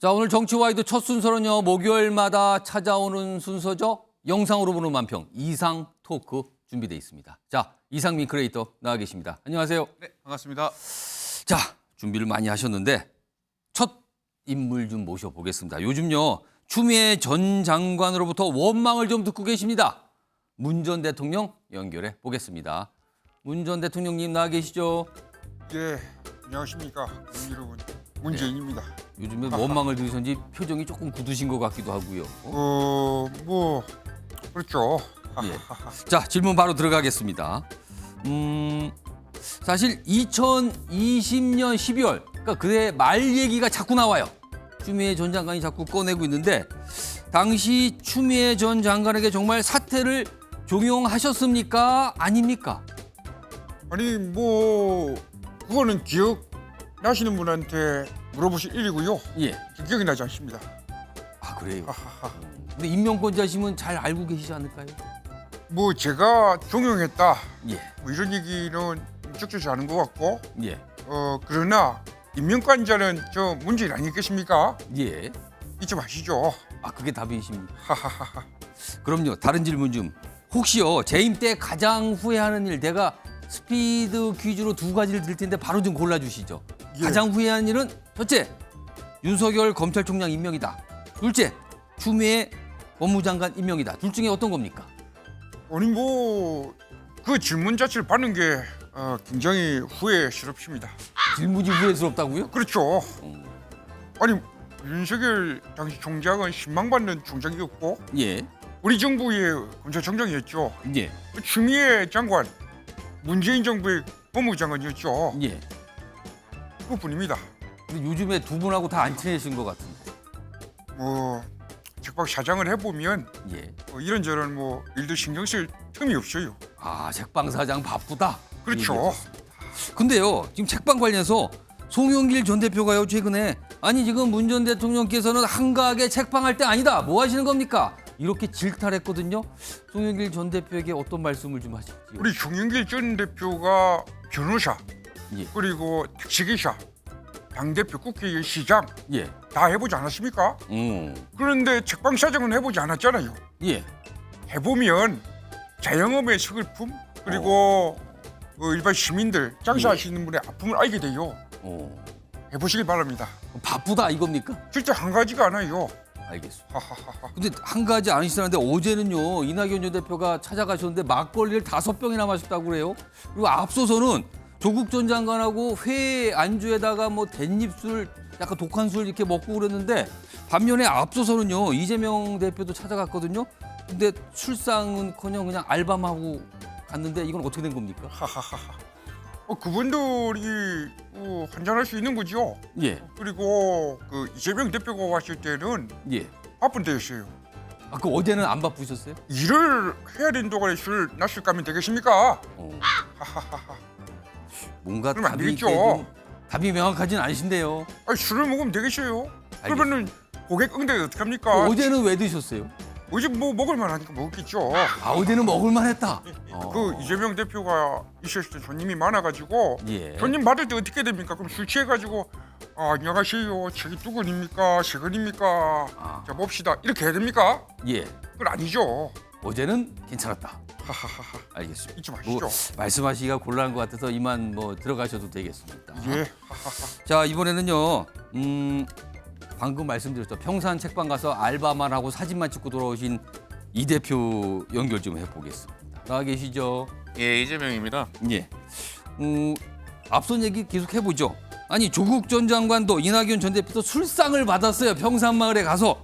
자, 오늘 정치와이드 첫 순서는요, 목요일마다 찾아오는 순서죠. 영상으로 보는 만평, 이상 토크 준비되어 있습니다. 자, 이상민 크리에이터 나와 계십니다. 안녕하세요. 네, 반갑습니다. 자, 준비를 많이 하셨는데 첫 인물 좀 모셔보겠습니다. 요즘요, 추미애 전 장관으로부터 원망을 좀 듣고 계십니다. 문 전 대통령 연결해 보겠습니다. 문 전 대통령님 나와 계시죠? 예, 안녕하십니까, 여러분. 문재인입니다. 요즘에 원망을 들으셨는지 표정이 조금 굳으신 것 같기도 하고요. 그렇죠. 예. 자, 질문 바로 들어가겠습니다. 사실 2020년 12월, 그러니까 그해 말 얘기가 자꾸 나와요. 추미애 전 장관이 자꾸 꺼내고 있는데 당시 추미애 전 장관에게 정말 사퇴를 종용하셨습니까? 아닙니까? 아니 그거는 기억 나시는 분한테 물어보실 일이고요. 예. 기억이 나지 않습니다. 아, 그래요? 근데 임명권자시면 잘 알고 계시지 않을까요? 제가 종용했다, 예. 이런 얘기는 적절치 않은 것 같고, 예. 그러나 임명권자는 저 문재인 아니겠습니까? 예. 잊지 마시죠. 아, 그게 답이십니까? 하하하하. 그럼요. 다른 질문 좀. 혹시요, 재임 때 가장 후회하는 일, 내가 스피드 퀴즈로 두 가지를 드릴 텐데 바로 좀 골라주시죠. 예. 가장 후회하는 일은 첫째, 윤석열 검찰총장 임명이다. 둘째, 추미애 법무장관 임명이다. 둘 중에 어떤 겁니까? 아니 그 질문 자체를 받는 게 굉장히 후회스럽습니다. 질문이 후회스럽다고요? 그렇죠. 아니 윤석열 당시 총장은 신망받는 총장이었고 예. 우리 정부의 검찰총장이었죠. 예. 추미애 장관, 문재인 정부의 법무장관이었죠. 예. 그뿐입니다. 근데 요즘에 두 분하고 다 안 친해진 것 같은데. 책박 사장을 해보면 예. 이런저런 일도 신경 쓸 틈이 없어요. 아, 책방 사장 바쁘다. 그렇죠. 근데요, 지금 책방 관련해서 송영길 전 대표가요, 최근에 아니 지금 문 전 대통령께서는 한가하게 책방할 때 아니다. 뭐 하시는 겁니까? 이렇게 질타했거든요. 송영길 전 대표에게 어떤 말씀을 좀 하실지요? 우리 송영길 전 대표가 변호사, 예. 그리고 택시기사, 당대표, 국회의원, 시장 예. 다 해보지 않았습니까? 그런데 책방 사장은 해보지 않았잖아요. 예. 해보면 자영업의 서글픔, 그리고 일반 시민들, 장사하시는 분의 아픔을 알게 돼요. 해보시길 바랍니다. 바쁘다 이겁니까? 실제 한 가지가 않아요. 알겠습니다. 하하하하. 근데 한 가지 아니시다는데 어제는요, 이낙연 전 대표가 찾아가셨는데 막걸리를 5병이나 마셨다고 그래요. 그리고 앞서서는 조국 전 장관하고 회 안주에다가 댄잎술, 약간 독한 술 이렇게 먹고 그랬는데 반면에 앞서서는요, 이재명 대표도 찾아갔거든요. 근데 술상은커녕 그냥 알밤 하고 갔는데 이건 어떻게 된 겁니까? 하하하하. 그분들이 한잔할 수 있는 거죠. 예. 그리고 이재명 대표가 왔을 때는 예. 바쁜 때였어요. 아, 그 어제는 안 바쁘셨어요? 일을 해야 되는 동안에 술 낮술 까면 되겠습니까? 하하하하. 뭔가 그럼 안 답이 되겠죠. 좀 답이 명확하진 않으신데요. 아니, 술을 먹으면 되겠어요. 그러면은 고객 응대 어떡합니까? 어제는 왜 드셨어요? 어제 먹을 만하니까 먹었겠죠. 아, 어제는 먹을만 했다. 이재명 대표가 있었을 때 손님이 많아가지고 예. 손님 받을 때 어떻게 됩니까? 그럼 술 취해가지고 안녕하세요. 저기 누구입니까? 세근입니까? 자 봅시다. 이렇게 해야 됩니까? 예. 그건 아니죠. 어제는 괜찮았다. 하하하하. 알겠습니다. 잊지 마시죠. 말씀하시기가 곤란한 것 같아서 이만 들어가셔도 되겠습니다. 예. 자, 이번에는요. 방금 말씀드렸죠. 평산 책방 가서 알바만 하고 사진만 찍고 돌아오신 이 대표 연결 좀 해보겠습니다. 나와 계시죠? 예, 이재명입니다. 예. 앞선 얘기 계속 해보죠. 아니, 조국 전 장관도 이낙연 전 대표도 술상을 받았어요. 평산마을에 가서.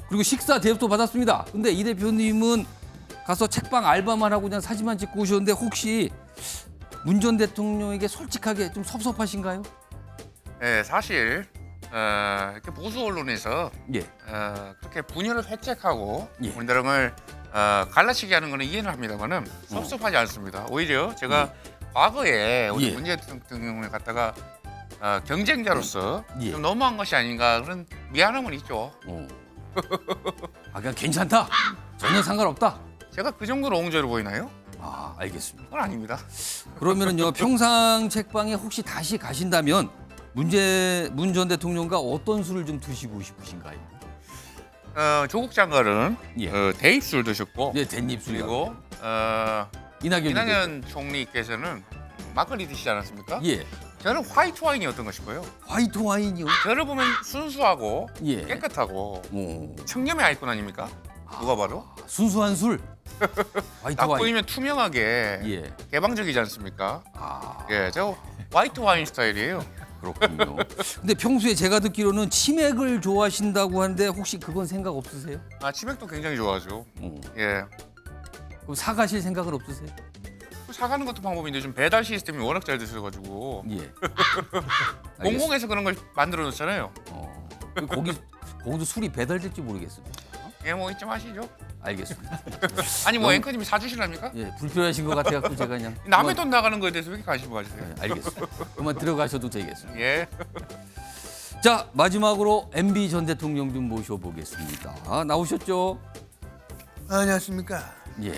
그리고 식사 대접도 받았습니다. 근데 이 대표님은 가서 책방 알바만 하고 그냥 사진만 찍고 오셨는데 혹시 문 전 대통령에게 솔직하게 좀 섭섭하신가요? 예, 사실 이렇게 보수 언론에서 예. 그렇게 분열을 획책하고 예. 우리나라를 갈라치게 하는 거는 이해는 합니다만은 섭섭하지 않습니다. 오히려 제가 과거에 우리 예. 문재인 대통령을 갖다가 경쟁자로서 예. 좀 너무한 것이 아닌가 그런 미안함은 있죠. 아, 그냥 괜찮다. 전혀 상관없다. 제가 그 정도로 옹졸해 보이나요? 아, 알겠습니다. 그건 아닙니다. 그러면은요, 평상 책방에 혹시 다시 가신다면 문 전 대통령과 어떤 술을 좀 드시고 싶으신가요? 조국 장관은 예. 대입술 드셨고 예, 댄잎술. 그리고 이낙연 총리께서는 막걸리 드시지 않았습니까? 예. 저는 화이트 와인이 어떤가 싶어요. 화이트 와인이요? 저를 보면 순수하고 예. 깨끗하고 오. 청렴의 아이콘 아닙니까? 누가 봐도 순수한 술. 화이트 딱 와인. 보이면 투명하게 예. 개방적이지 않습니까? 아, 예, 저 화이트 와인 스타일이에요. 그렇군요. 근데 평소에 제가 듣기로는 치맥을 좋아하신다고 하는데 혹시 그건 생각 없으세요? 치맥도 굉장히 좋아하죠. 어. 예, 그럼 사가실 생각은 없으세요? 사가는 것도 방법인데 좀 배달 시스템이 워낙 잘 되셔가지고 예. 공공에서 그런 걸 만들어 놓잖아요. 거기도 술이 배달될지 모르겠습니다. 예, 뭐 이쯤 하시죠. 알겠습니다. 아니 뭐 앵커님이 사주시랍니까? 예, 불편하신 것 같아갖고 제가 그냥 남의 돈 나가는 거에 대해서 왜 이렇게 관심 가지세요? 네, 알겠습니다. 그만 들어가셔도 되겠습니다. 예. 자, 마지막으로 MB 전 대통령 좀 모셔보겠습니다. 나오셨죠? 안녕하십니까. 예.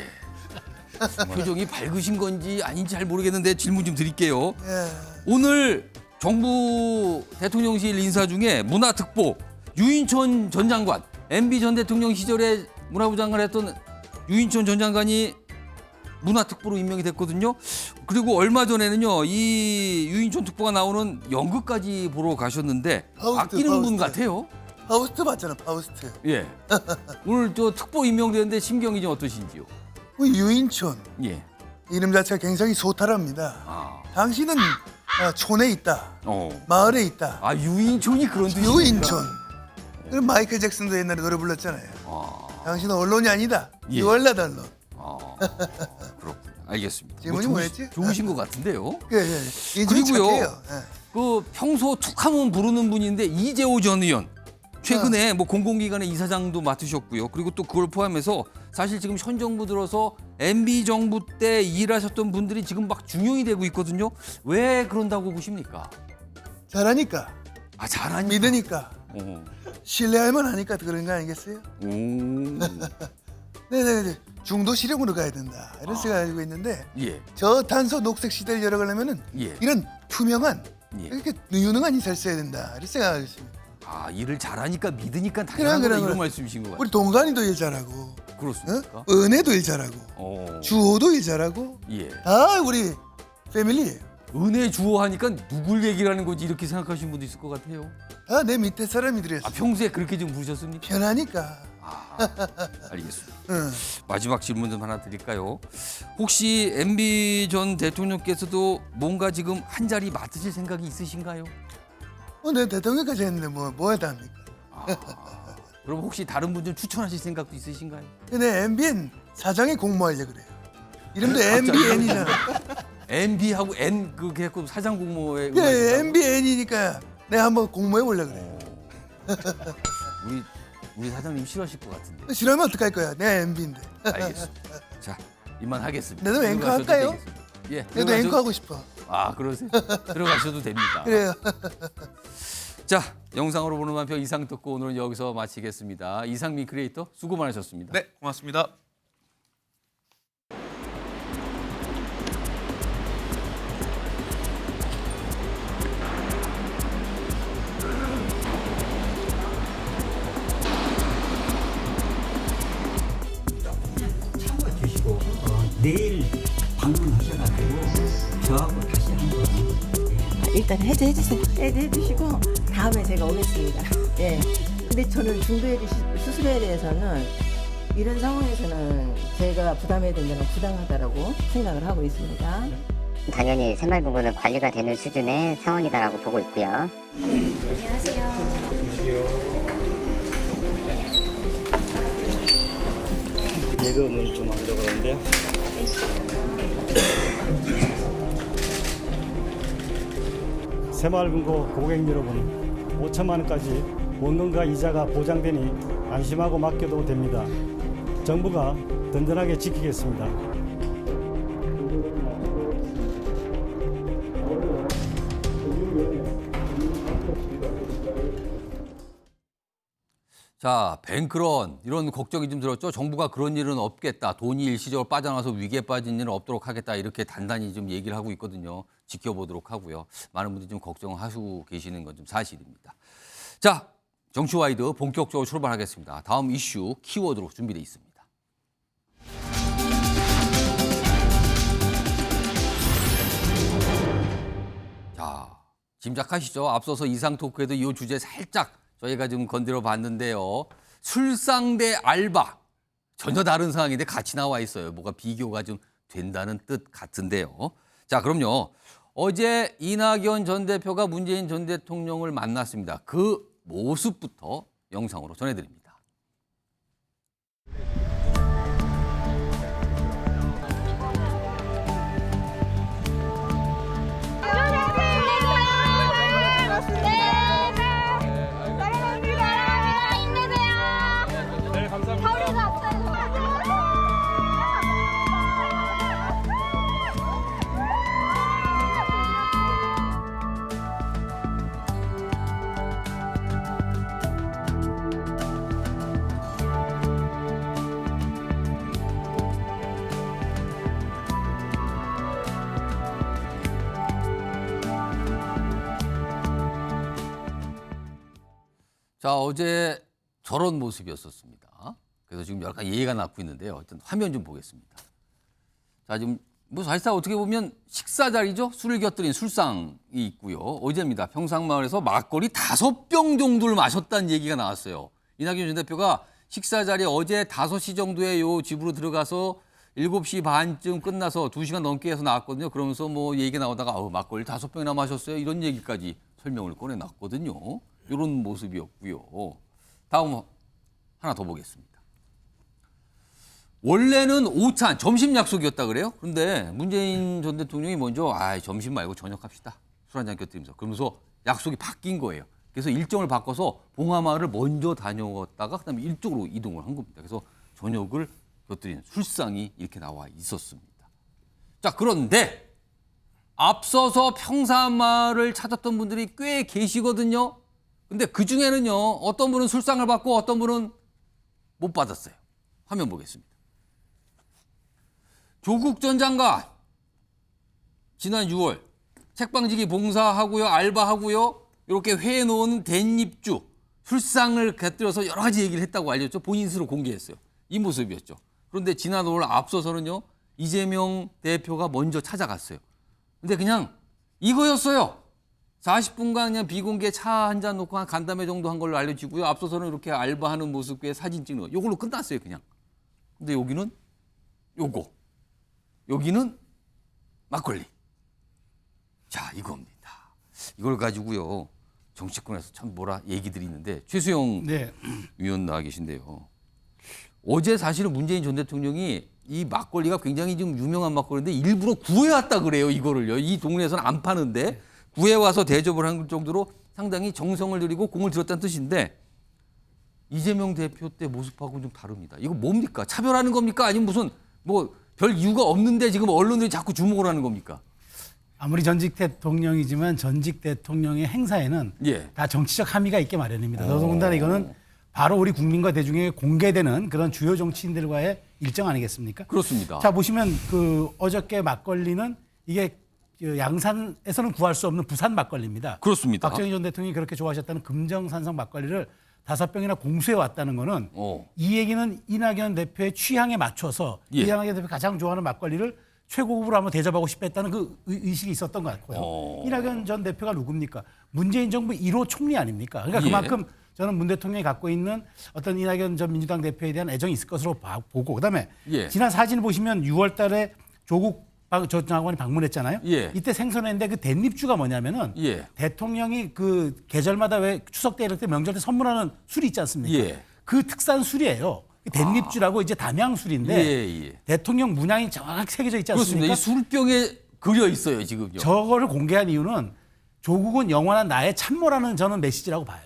표정이 밝으신 건지 아닌지 잘 모르겠는데 질문 좀 드릴게요. 예. 오늘 정부 대통령실 인사 중에 문화특보 유인촌 전 장관, MB 전 대통령 시절에 문화부 장관을 했던 유인촌 전 장관이 문화특보로 임명이 됐거든요. 그리고 얼마 전에는요, 이 유인촌 특보가 나오는 연극까지 보러 가셨는데 파우스트, 아끼는 분 파우스트. 같아요. 파우스트 봤잖아, 파우스트. 예. 오늘 저 특보 임명되는데 심경이 좀 어떠신지요? 우리 유인촌 예. 이름 자체가 굉장히 소탈합니다. 아, 당신은 촌에 있다, 어. 마을에 있다. 아 유인촌이 그런 뜻이에요. 유인촌. 그럼 마이클 잭슨도 옛날에 노래 불렀잖아요. 아, 당신은 언론이 아니다. 예. You are not 언론. 아, 그렇군요. 알겠습니다. 질문이 뭐였지? 좋으신 것 같은데요. 인중이 그리고요. 착해요. 예. 그 평소 툭하면 부르는 분인데 이재호 전 의원 최근에 뭐 공공기관의 이사장도 맡으셨고요. 그리고 또 그걸 포함해서 사실 지금 현 정부 들어서 MB 정부 때 일하셨던 분들이 지금 막 중용이 되고 있거든요. 왜 그런다고 보십니까? 잘하니까, 아 잘하니. 믿으니까, 어. 신뢰할만 하니까 그런 거 아니겠어요? 오. 네네. 중도 실용으로 가야 된다. 이런 생각을 가지고 있는데 예. 저탄소 녹색 시대를 열어가려면은 예. 이런 투명한 예. 이렇게 유능한 이사를 써야 된다. 이런 생각을 하고 있습니다. 아 일을 잘하니까 믿으니까 당연한 그래, 거다 그래. 이런 말씀이신 것 같아요. 우리 동간이도 일 잘하고, 그렇습니까? 은혜도 일 잘하고, 어. 주호도 일 잘하고, 예. 다 우리 패밀리예요. 은혜 주호 하니까 누굴 얘기를 하는 건지 이렇게 생각하시는 분도 있을 것 같아요. 다 내 밑에 사람이들이었어. 아 평소에 그렇게 좀 부르셨습니까? 편하니까. 아, 알겠습니다. 응. 마지막 질문 좀 하나 드릴까요? 혹시 MB 전 대통령께서도 뭔가 지금 한 자리 맡으실 생각이 있으신가요? 내 대통령까지 했는데 뭐 해야 합니까? 아, 그럼 혹시 다른 분 좀 추천하실 생각도 있으신가요? 근데 MBN 사장에 공모하려고 그래요. 이름도 갑자기? MBN이잖아. MB하고 N 그게 했고 사장 공모에 예, MBN이니까 내가 한번 공모해 보려고 그래요. 우리 사장님 싫어하실 것 같은데. 싫어하면 어떡할 거야? 내가 MB인데. 알겠습니다. 자, 이만 하겠습니다. 나도 앵커 들어가셔도 할까요? 되겠습니다. 예, 내도 앵커 하고 싶어. 아, 그러세요? 들어가셔도 됩니다. 그래요. 자, 영상으로 보는 한편 이상 듣고 오늘은 여기서 마치겠습니다. 이상민 크리에이터 수고 많으셨습니다. 네, 고맙습니다. 참고 주시고 내일 방문하셔가지고 저하고 다시 한번 일단 해제해주세요. 해제해주시고 다음에 제가 오겠습니다. 예. 근데 저는 중도해지 수술에 대해서는 이런 상황에서는 제가 부담해야 된다는 부당하다라고 생각을 하고 있습니다. 당연히 새마을본부는 관리가 되는 수준의 상황이다라고 보고 있고요. 예금을 좀 하려고 하는데요. 새마을금고 고객 여러분, 5천만 원까지 원금과 이자가 보장되니 안심하고 맡겨도 됩니다. 정부가 든든하게 지키겠습니다. 자, 뱅크런 이런 걱정이 좀 들었죠. 정부가 그런 일은 없겠다. 돈이 일시적으로 빠져나와서 위기에 빠진 일은 없도록 하겠다. 이렇게 단단히 좀 얘기를 하고 있거든요. 지켜보도록 하고요. 많은 분들이 좀 걱정하시고 계시는 건 좀 사실입니다. 자, 정치와이드 본격적으로 출발하겠습니다. 다음 이슈 키워드로 준비되어 있습니다. 자, 짐작하시죠? 앞서서 이상 토크에도 이 주제 살짝 저희가 좀 건드려 봤는데요. 술상 대 알바. 전혀 다른 상황인데 같이 나와 있어요. 뭐가 비교가 좀 된다는 뜻 같은데요. 자, 그럼요. 어제 이낙연 전 대표가 문재인 전 대통령을 만났습니다. 그 모습부터 영상으로 전해드립니다. 자, 어제 저런 모습이었었습니다. 그래서 지금 여러 가지 얘기가 나고 있는데요. 일단 화면 좀 보겠습니다. 자, 지금 뭐 사실상 어떻게 보면 식사 자리죠. 술을 곁들인 술상이 있고요. 어제입니다. 평상마을에서 막걸리 5병 정도를 마셨다는 얘기가 나왔어요. 이낙연 전 대표가 식사 자리에 어제 5시 정도에 요 집으로 들어가서 7시 반쯤 끝나서 2시간 넘게 해서 나왔거든요. 그러면서 뭐 얘기가 나오다가 막걸리 5병이나 마셨어요. 이런 얘기까지 설명을 꺼내놨거든요. 이런 모습이었고요. 다음 하나 더 보겠습니다. 원래는 오찬 점심 약속이었다 그래요. 그런데 문재인 전 대통령이 먼저 점심 말고 저녁 합시다. 술 한잔 곁들이면서. 그러면서 약속이 바뀐 거예요. 그래서 일정을 바꿔서 봉하마을을 먼저 다녀왔다가 그다음에 이쪽으로 이동을 한 겁니다. 그래서 저녁을 곁들이는 술상이 이렇게 나와 있었습니다. 자, 그런데 앞서서 평산마을을 찾았던 분들이 꽤 계시거든요. 근데 그 중에는요, 어떤 분은 술상을 받고 어떤 분은 못 받았어요. 화면 보겠습니다. 조국 전 장관, 지난 6월 책방지기 봉사하고요, 알바하고요, 이렇게 회에 놓은 댄잎주, 술상을 곁들여서 여러 가지 얘기를 했다고 알렸죠. 본인 스스로 공개했어요. 이 모습이었죠. 그런데 지난 5월 앞서서는요, 이재명 대표가 먼저 찾아갔어요. 근데 그냥 이거였어요. 40분간 그냥 비공개 차 한 잔 놓고 한 간담회 정도 한 걸로 알려지고요. 앞서서는 이렇게 알바하는 모습에 사진 찍는 거. 이걸로 끝났어요, 그냥. 근데 여기는 요거. 여기는 막걸리. 자, 이겁니다. 이걸 가지고요. 정치권에서 참 뭐라 얘기들이 있는데 최수영 위원 나와 계신데요. 어제 사실은 문재인 전 대통령이 이 막걸리가 굉장히 좀 유명한 막걸리인데 일부러 구해왔다 그래요, 이거를요. 이 동네에서는 안 파는데. 구해와서 대접을 한 정도로 상당히 정성을 들이고 공을 들였다는 뜻인데 이재명 대표 때 모습하고는 좀 다릅니다. 이거 뭡니까? 차별하는 겁니까? 아니면 무슨 뭐 별 이유가 없는데 지금 언론들이 자꾸 주목을 하는 겁니까? 아무리 전직 대통령이지만 전직 대통령의 행사에는 다 정치적 함의가 있게 마련입니다. 더더군다나 이거는 바로 우리 국민과 대중에게 공개되는 그런 주요 정치인들과의 일정 아니겠습니까? 그렇습니다. 자, 보시면 그 어저께 막걸리는 이게 양산에서는 구할 수 없는 부산 막걸리입니다. 그렇습니다. 박정희 전 대통령이 그렇게 좋아하셨다는 금정산성 막걸리를 5병이나 공수해 왔다는 거는 이 얘기는 이낙연 대표의 취향에 맞춰서 이낙연 대표 가장 좋아하는 막걸리를 최고급으로 한번 대접하고 싶었다는 그 의식이 있었던 것 같고요. 이낙연 전 대표가 누굽니까? 문재인 정부 1호 총리 아닙니까? 그러니까 그만큼 저는 문 대통령이 갖고 있는 어떤 이낙연 전 민주당 대표에 대한 애정이 있을 것으로 보고 그다음에 지난 사진을 보시면 6월 달에 조국 전 장관이 방문했잖아요. 이때 생선했는데 그 댄잎주가 뭐냐면은 대통령이 그 계절마다 왜 추석 때 이럴 때 명절 때 선물하는 술이 있지 않습니까? 그 특산 술이에요. 댄잎주라고 이제 담양술인데 대통령 문양이 정확하게 새겨져 있지 않습니까? 그렇습니다. 이 술병에 그려 있어요, 지금요. 저거를 공개한 이유는 조국은 영원한 나의 참모라는 저는 메시지라고 봐요.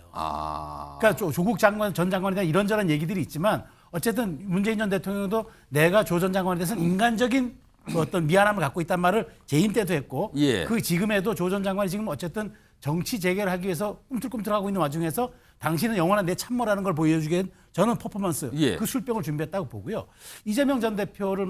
그러니까 조국 장관, 전 장관에 대한 이런저런 얘기들이 있지만 어쨌든 문재인 전 대통령도 내가 조 전 장관에 대해서는 인간적인 그 어떤 미안함을 갖고 있단 말을 재임 때도 했고 그 지금에도 조 전 장관이 지금 어쨌든 정치 재개를 하기 위해서 꿈틀꿈틀하고 있는 와중에서 당신은 영원한 내 참모라는 걸 보여주기엔 저는 퍼포먼스 예. 그 술병을 준비했다고 보고요. 이재명 대표를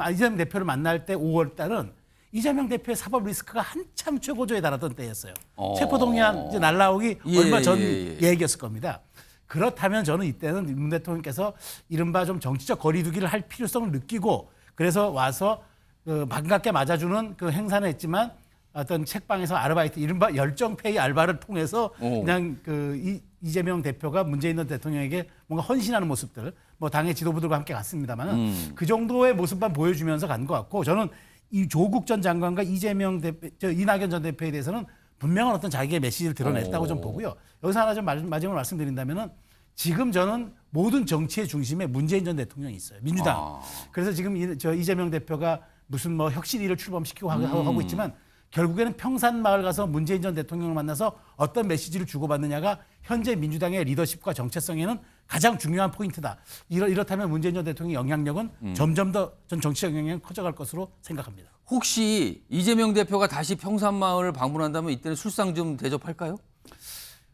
만날 때 5월 달은 이재명 대표의 사법 리스크가 한참 최고조에 달았던 때였어요. 체포동의안 이제 날라오기 얼마 전 얘기였을 겁니다. 그렇다면 저는 이때는 문 대통령께서 이른바 좀 정치적 거리두기를 할 필요성을 느끼고 그래서 와서 그 반갑게 맞아주는 그 행사는 했지만 어떤 책방에서 아르바이트 이른바 열정페이 알바를 통해서 그냥 그 이재명 대표가 문재인 전 대통령에게 뭔가 헌신하는 모습들 뭐 당의 지도부들과 함께 갔습니다만은 그 정도의 모습만 보여주면서 간 것 같고 저는 이 조국 전 장관과 이낙연 전 대표에 대해서는 분명한 어떤 자기의 메시지를 드러냈다고 좀 보고요. 여기서 하나 좀 마지막으로 말씀드린다면은 지금 저는 모든 정치의 중심에 문재인 전 대통령이 있어요. 민주당. 그래서 지금 이재명 대표가 무슨 뭐 혁신위를 출범시키고 하고 있지만 결국에는 평산마을 가서 문재인 전 대통령을 만나서 어떤 메시지를 주고받느냐가 현재 민주당의 리더십과 정체성에는 가장 중요한 포인트다. 이렇다면 문재인 전 대통령의 영향력은 점점 더 전 정치적 영향력이 커져갈 것으로 생각합니다. 혹시 이재명 대표가 다시 평산마을을 방문한다면 이때는 술상 좀 대접할까요?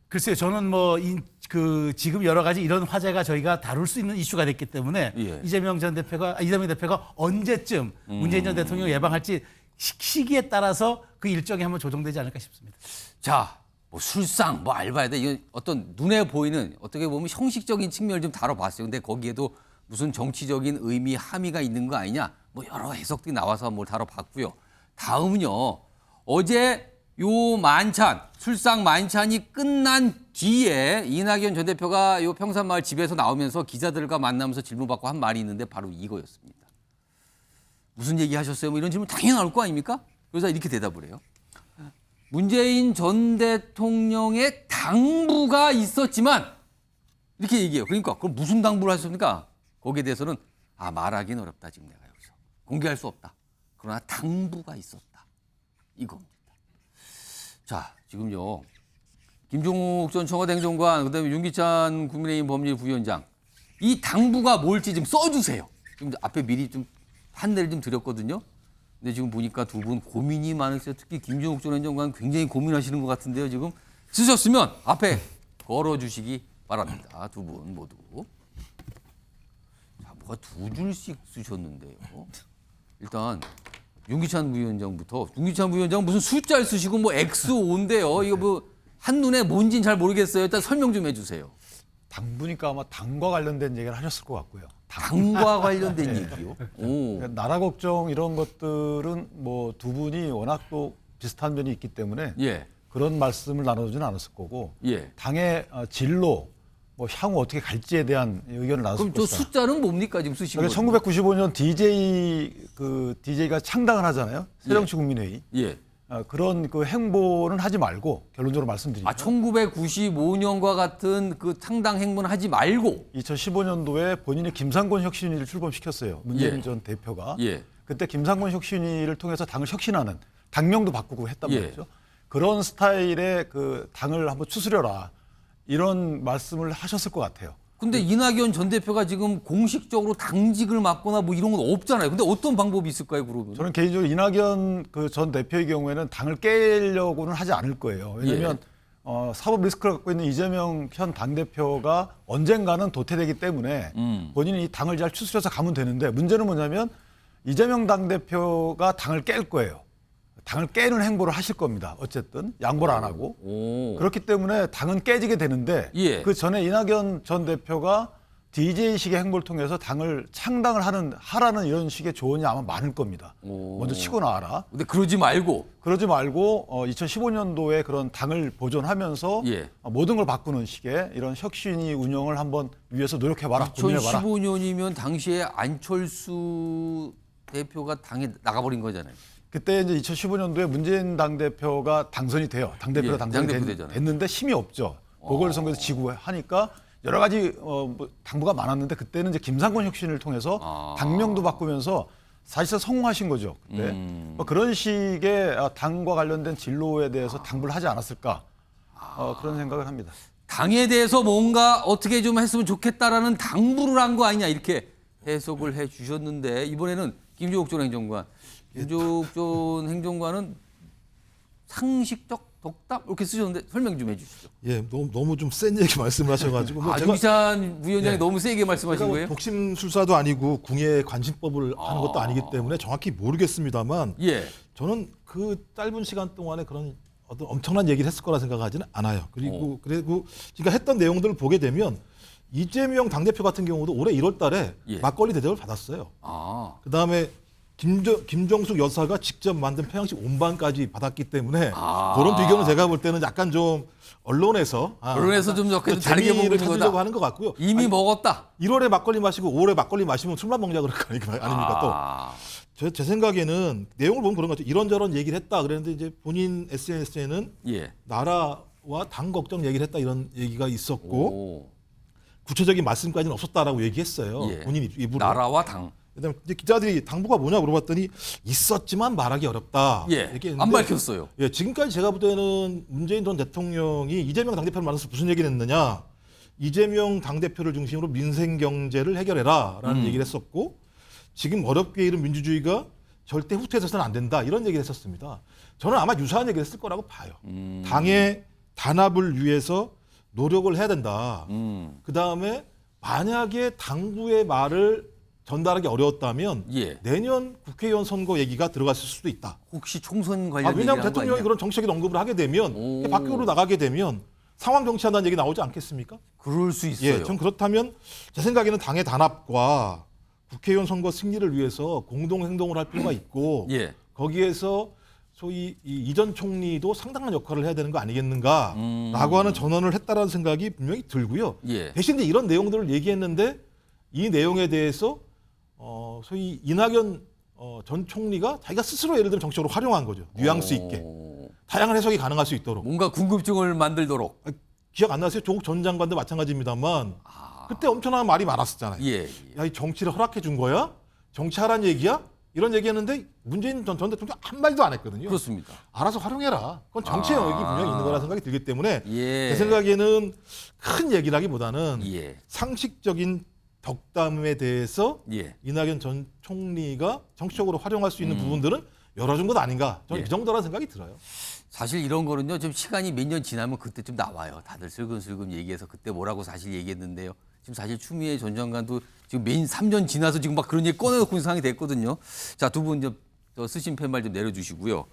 글쎄요, 저는 뭐 지금 여러 가지 이런 화제가 저희가 다룰 수 있는 이슈가 됐기 때문에 예. 이재명 대표가 언제쯤 문재인 전 대통령을 예방할지 시기에 따라서 그 일정이 한번 조정되지 않을까 싶습니다. 자, 뭐 술상, 뭐 알바에다 이건 어떤 눈에 보이는 어떻게 보면 형식적인 측면을 좀 다뤄봤어요. 근데 거기에도 무슨 정치적인 의미, 함의가 있는 거 아니냐? 뭐 여러 해석들이 나와서 뭘 다뤄봤고요. 다음은요. 어제 요 만찬, 술상 만찬이 끝난 뒤에 이낙연 전 대표가 요 평산마을 집에서 나오면서 기자들과 만나면서 질문받고 한 말이 있는데 바로 이거였습니다. 무슨 얘기 하셨어요? 뭐 이런 질문 당연히 나올 거 아닙니까? 그래서 이렇게 대답을 해요. 문재인 전 대통령의 당부가 있었지만 이렇게 얘기해요. 그러니까 그럼 무슨 당부를 하셨습니까? 거기에 대해서는 말하기는 어렵다 지금 내가 여기서. 공개할 수 없다. 그러나 당부가 있었다. 이겁니다. 자, 지금요. 김종욱 전 청와대 행정관, 그다음에 윤기찬 국민의힘 법률부위원장 이 당부가 뭘지 좀 써주세요. 지금 앞에 미리 좀 판례를 좀 드렸거든요. 근데 지금 보니까 두 분 고민이 많으세요. 특히 김종욱 전 행정관 굉장히 고민하시는 것 같은데요. 지금 쓰셨으면 앞에 걸어주시기 바랍니다. 두 분 모두. 자, 뭐가 두 줄씩 쓰셨는데요. 일단 윤기찬 부위원장부터. 윤기찬 부위원장 무슨 숫자를 쓰시고 뭐 X5인데요. 이거 뭐 한눈에 뭔지는 잘 모르겠어요. 일단 설명 좀 해주세요. 당부니까 아마 당과 관련된 얘기를 하셨을 것 같고요. 당과 관련된 얘기요? 오. 그러니까 나라 걱정 이런 것들은 뭐 두 분이 워낙 또 비슷한 면이 있기 때문에 예. 그런 말씀을 나눠주지는 않았을 거고 예. 당의 진로, 뭐 향후 어떻게 갈지에 대한 의견을 나눴을 그럼 저 것이다. 숫자는 뭡니까 지금 쓰신 거? 그러니까 1995년 DJ가 창당을 하잖아요. 새정치국민회의. 예. 그런 그 행보는 하지 말고 결론적으로 말씀드리면 1995년과 같은 그 창당 행보는 하지 말고 2015년도에 본인이 김상곤 혁신위를 출범시켰어요. 문재인 예. 전 대표가. 예. 그때 김상곤 혁신위를 통해서 당을 혁신하는 당명도 바꾸고 했단 예. 말이죠. 그런 스타일의 그 당을 한번 추스려라. 이런 말씀을 하셨을 것 같아요. 근데 이낙연 전 대표가 지금 공식적으로 당직을 맡거나 뭐 이런 건 없잖아요. 근데 어떤 방법이 있을까요, 그러면? 저는 개인적으로 이낙연 그 전 대표의 경우에는 당을 깨려고는 하지 않을 거예요. 왜냐하면 사법 리스크를 갖고 있는 이재명 현 당대표가 언젠가는 도태되기 때문에 본인이 이 당을 잘 추스려서 가면 되는데 문제는 뭐냐면 이재명 당대표가 당을 깰 거예요. 당을 깨는 행보를 하실 겁니다. 어쨌든 양보를 안 하고. 그렇기 때문에 당은 깨지게 되는데 예. 그 전에 이낙연 전 대표가 DJ식의 행보를 통해서 당을 창당을 하라는 이런 식의 조언이 아마 많을 겁니다. 먼저 치고 나와라. 근데 그러지 말고 2015년도에 그런 당을 보존하면서 예. 모든 걸 바꾸는 식의 이런 혁신이 운영을 한번 위해서 노력해봐라. 고민해봐라. 2015년이면 당시에 안철수 대표가 당에 나가버린 거잖아요. 그때 이제 2015년도에 문재인 당대표가 당선이 돼요. 당대표가 예, 당선이 당대표 됐는데 힘이 없죠. 보궐선거에서 지고 하니까 여러 가지 뭐 당부가 많았는데 그때는 이제 김상곤 혁신을 통해서 당명도 바꾸면서 사실상 성공하신 거죠. 그때 뭐 그런 식의 당과 관련된 진로에 대해서 당부를 하지 않았을까 그런 생각을 합니다. 당에 대해서 뭔가 어떻게 좀 했으면 좋겠다라는 당부를 한 거 아니냐 이렇게 해석을 해 주셨는데 이번에는 김종욱 전 행정관. 김종욱 전 행정관은 상식적 덕담 이렇게 쓰셨는데 설명 좀 해주시죠. 예, 너무 좀 센 얘기 말씀을 하셔가지고 뭐 제가 유시찬 부위원장이 예. 너무 세게 말씀하신 제가 거예요? 독심술사도 아니고 궁예 관심법을 하는 것도 아니기 때문에 정확히 모르겠습니다만 예. 저는 그 짧은 시간 동안에 그런 어떤 엄청난 얘기를 했을 거라 생각하지는 않아요. 그리고 그러니까 했던 내용들을 보게 되면 이재명 당대표 같은 경우도 올해 1월 달에 예. 막걸리 대접을 받았어요. 아. 그다음에 김정숙 여사가 직접 만든 평양식 온반까지 받았기 때문에 그런 비교는 제가 볼 때는 약간 좀 언론에서 좀 다르게 보고 있는 찾으려고 거다. 하는 것 같고요. 이미 먹었다. 1월에 막걸리 마시고 5월에 막걸리 마시면 술만 먹냐 그럴 거 아닙니까 또. 제 생각에는 내용을 보면 그런 것 같아요. 이런저런 얘기를 했다 그랬는데 이제 본인 SNS에는 예. 나라와 당 걱정 얘기를 했다 이런 얘기가 있었고 구체적인 말씀까지는 없었다라고 얘기했어요. 예. 본인 입으로. 나라와 당. 그다음에 이제 기자들이 당부가 뭐냐 물어봤더니 있었지만 말하기 어렵다. 예. 이렇게 했는데 안 밝혔어요. 예, 지금까지 제가 볼 때는 문재인 전 대통령이 이재명 당대표를 만나서 무슨 얘기를 했느냐. 이재명 당대표를 중심으로 민생 경제를 해결해라라는 얘기를 했었고 지금 어렵게 이른 민주주의가 절대 후퇴해서는 안 된다. 이런 얘기를 했었습니다. 저는 아마 유사한 얘기를 했을 거라고 봐요. 당의 단합을 위해서 노력을 해야 된다. 그다음에 만약에 당부의 말을 전달하기 어려웠다면 예. 내년 국회의원 선거 얘기가 들어갔을 수도 있다. 혹시 총선 관련 왜냐하면 얘기를 한 대통령이 거 아니냐? 그런 정책인 언급을 하게 되면 밖으로 나가게 되면 상황 정치한다는 얘기 나오지 않겠습니까? 그럴 수 있어요. 예, 전 그렇다면 제 생각에는 당의 단합과 국회의원 선거 승리를 위해서 공동 행동을 할 필요가 있고 예. 거기에서 소위 이 이전 총리도 상당한 역할을 해야 되는 거 아니겠는가라고 하는 전언을 했다라는 생각이 분명히 들고요. 예. 대신 이제 이런 내용들을 얘기했는데 이 내용에 대해서 소위 이낙연 전 총리가 자기가 스스로 예를 들면 정치적으로 활용한 거죠. 뉘앙스 있게. 다양한 해석이 가능할 수 있도록. 뭔가 궁금증을 만들도록. 기억 안 나세요? 조국 전 장관도 마찬가지입니다만 그때 엄청난 말이 많았었잖아요. 예. 야, 이 정치를 허락해 준 거야? 정치하란 얘기야? 이런 얘기했는데 문재인 전 대통령 한 마디도 안 했거든요. 그렇습니다. 알아서 활용해라. 그건 정치의 영역이 분명히 있는 거라 생각이 들기 때문에 예. 제 생각에는 큰 얘기라기보다는 예. 상식적인 덕담에 대해서 예. 이낙연 전 총리가 정치적으로 활용할 수 있는 부분들은 열어준 것 아닌가. 저는 예. 그 정도라는 생각이 들어요. 사실 이런 거는요. 좀 시간이 몇 년 지나면 그때 좀 나와요. 다들 슬금슬금 얘기해서 그때 뭐라고 사실 얘기했는데요. 지금 사실 추미애 전 장관도 지금 매인 3년 지나서 지금 막 그런 얘기 꺼내놓고 있는 상황이 됐거든요. 자, 두 분 좀 쓰신 팻말 좀 내려주시고요.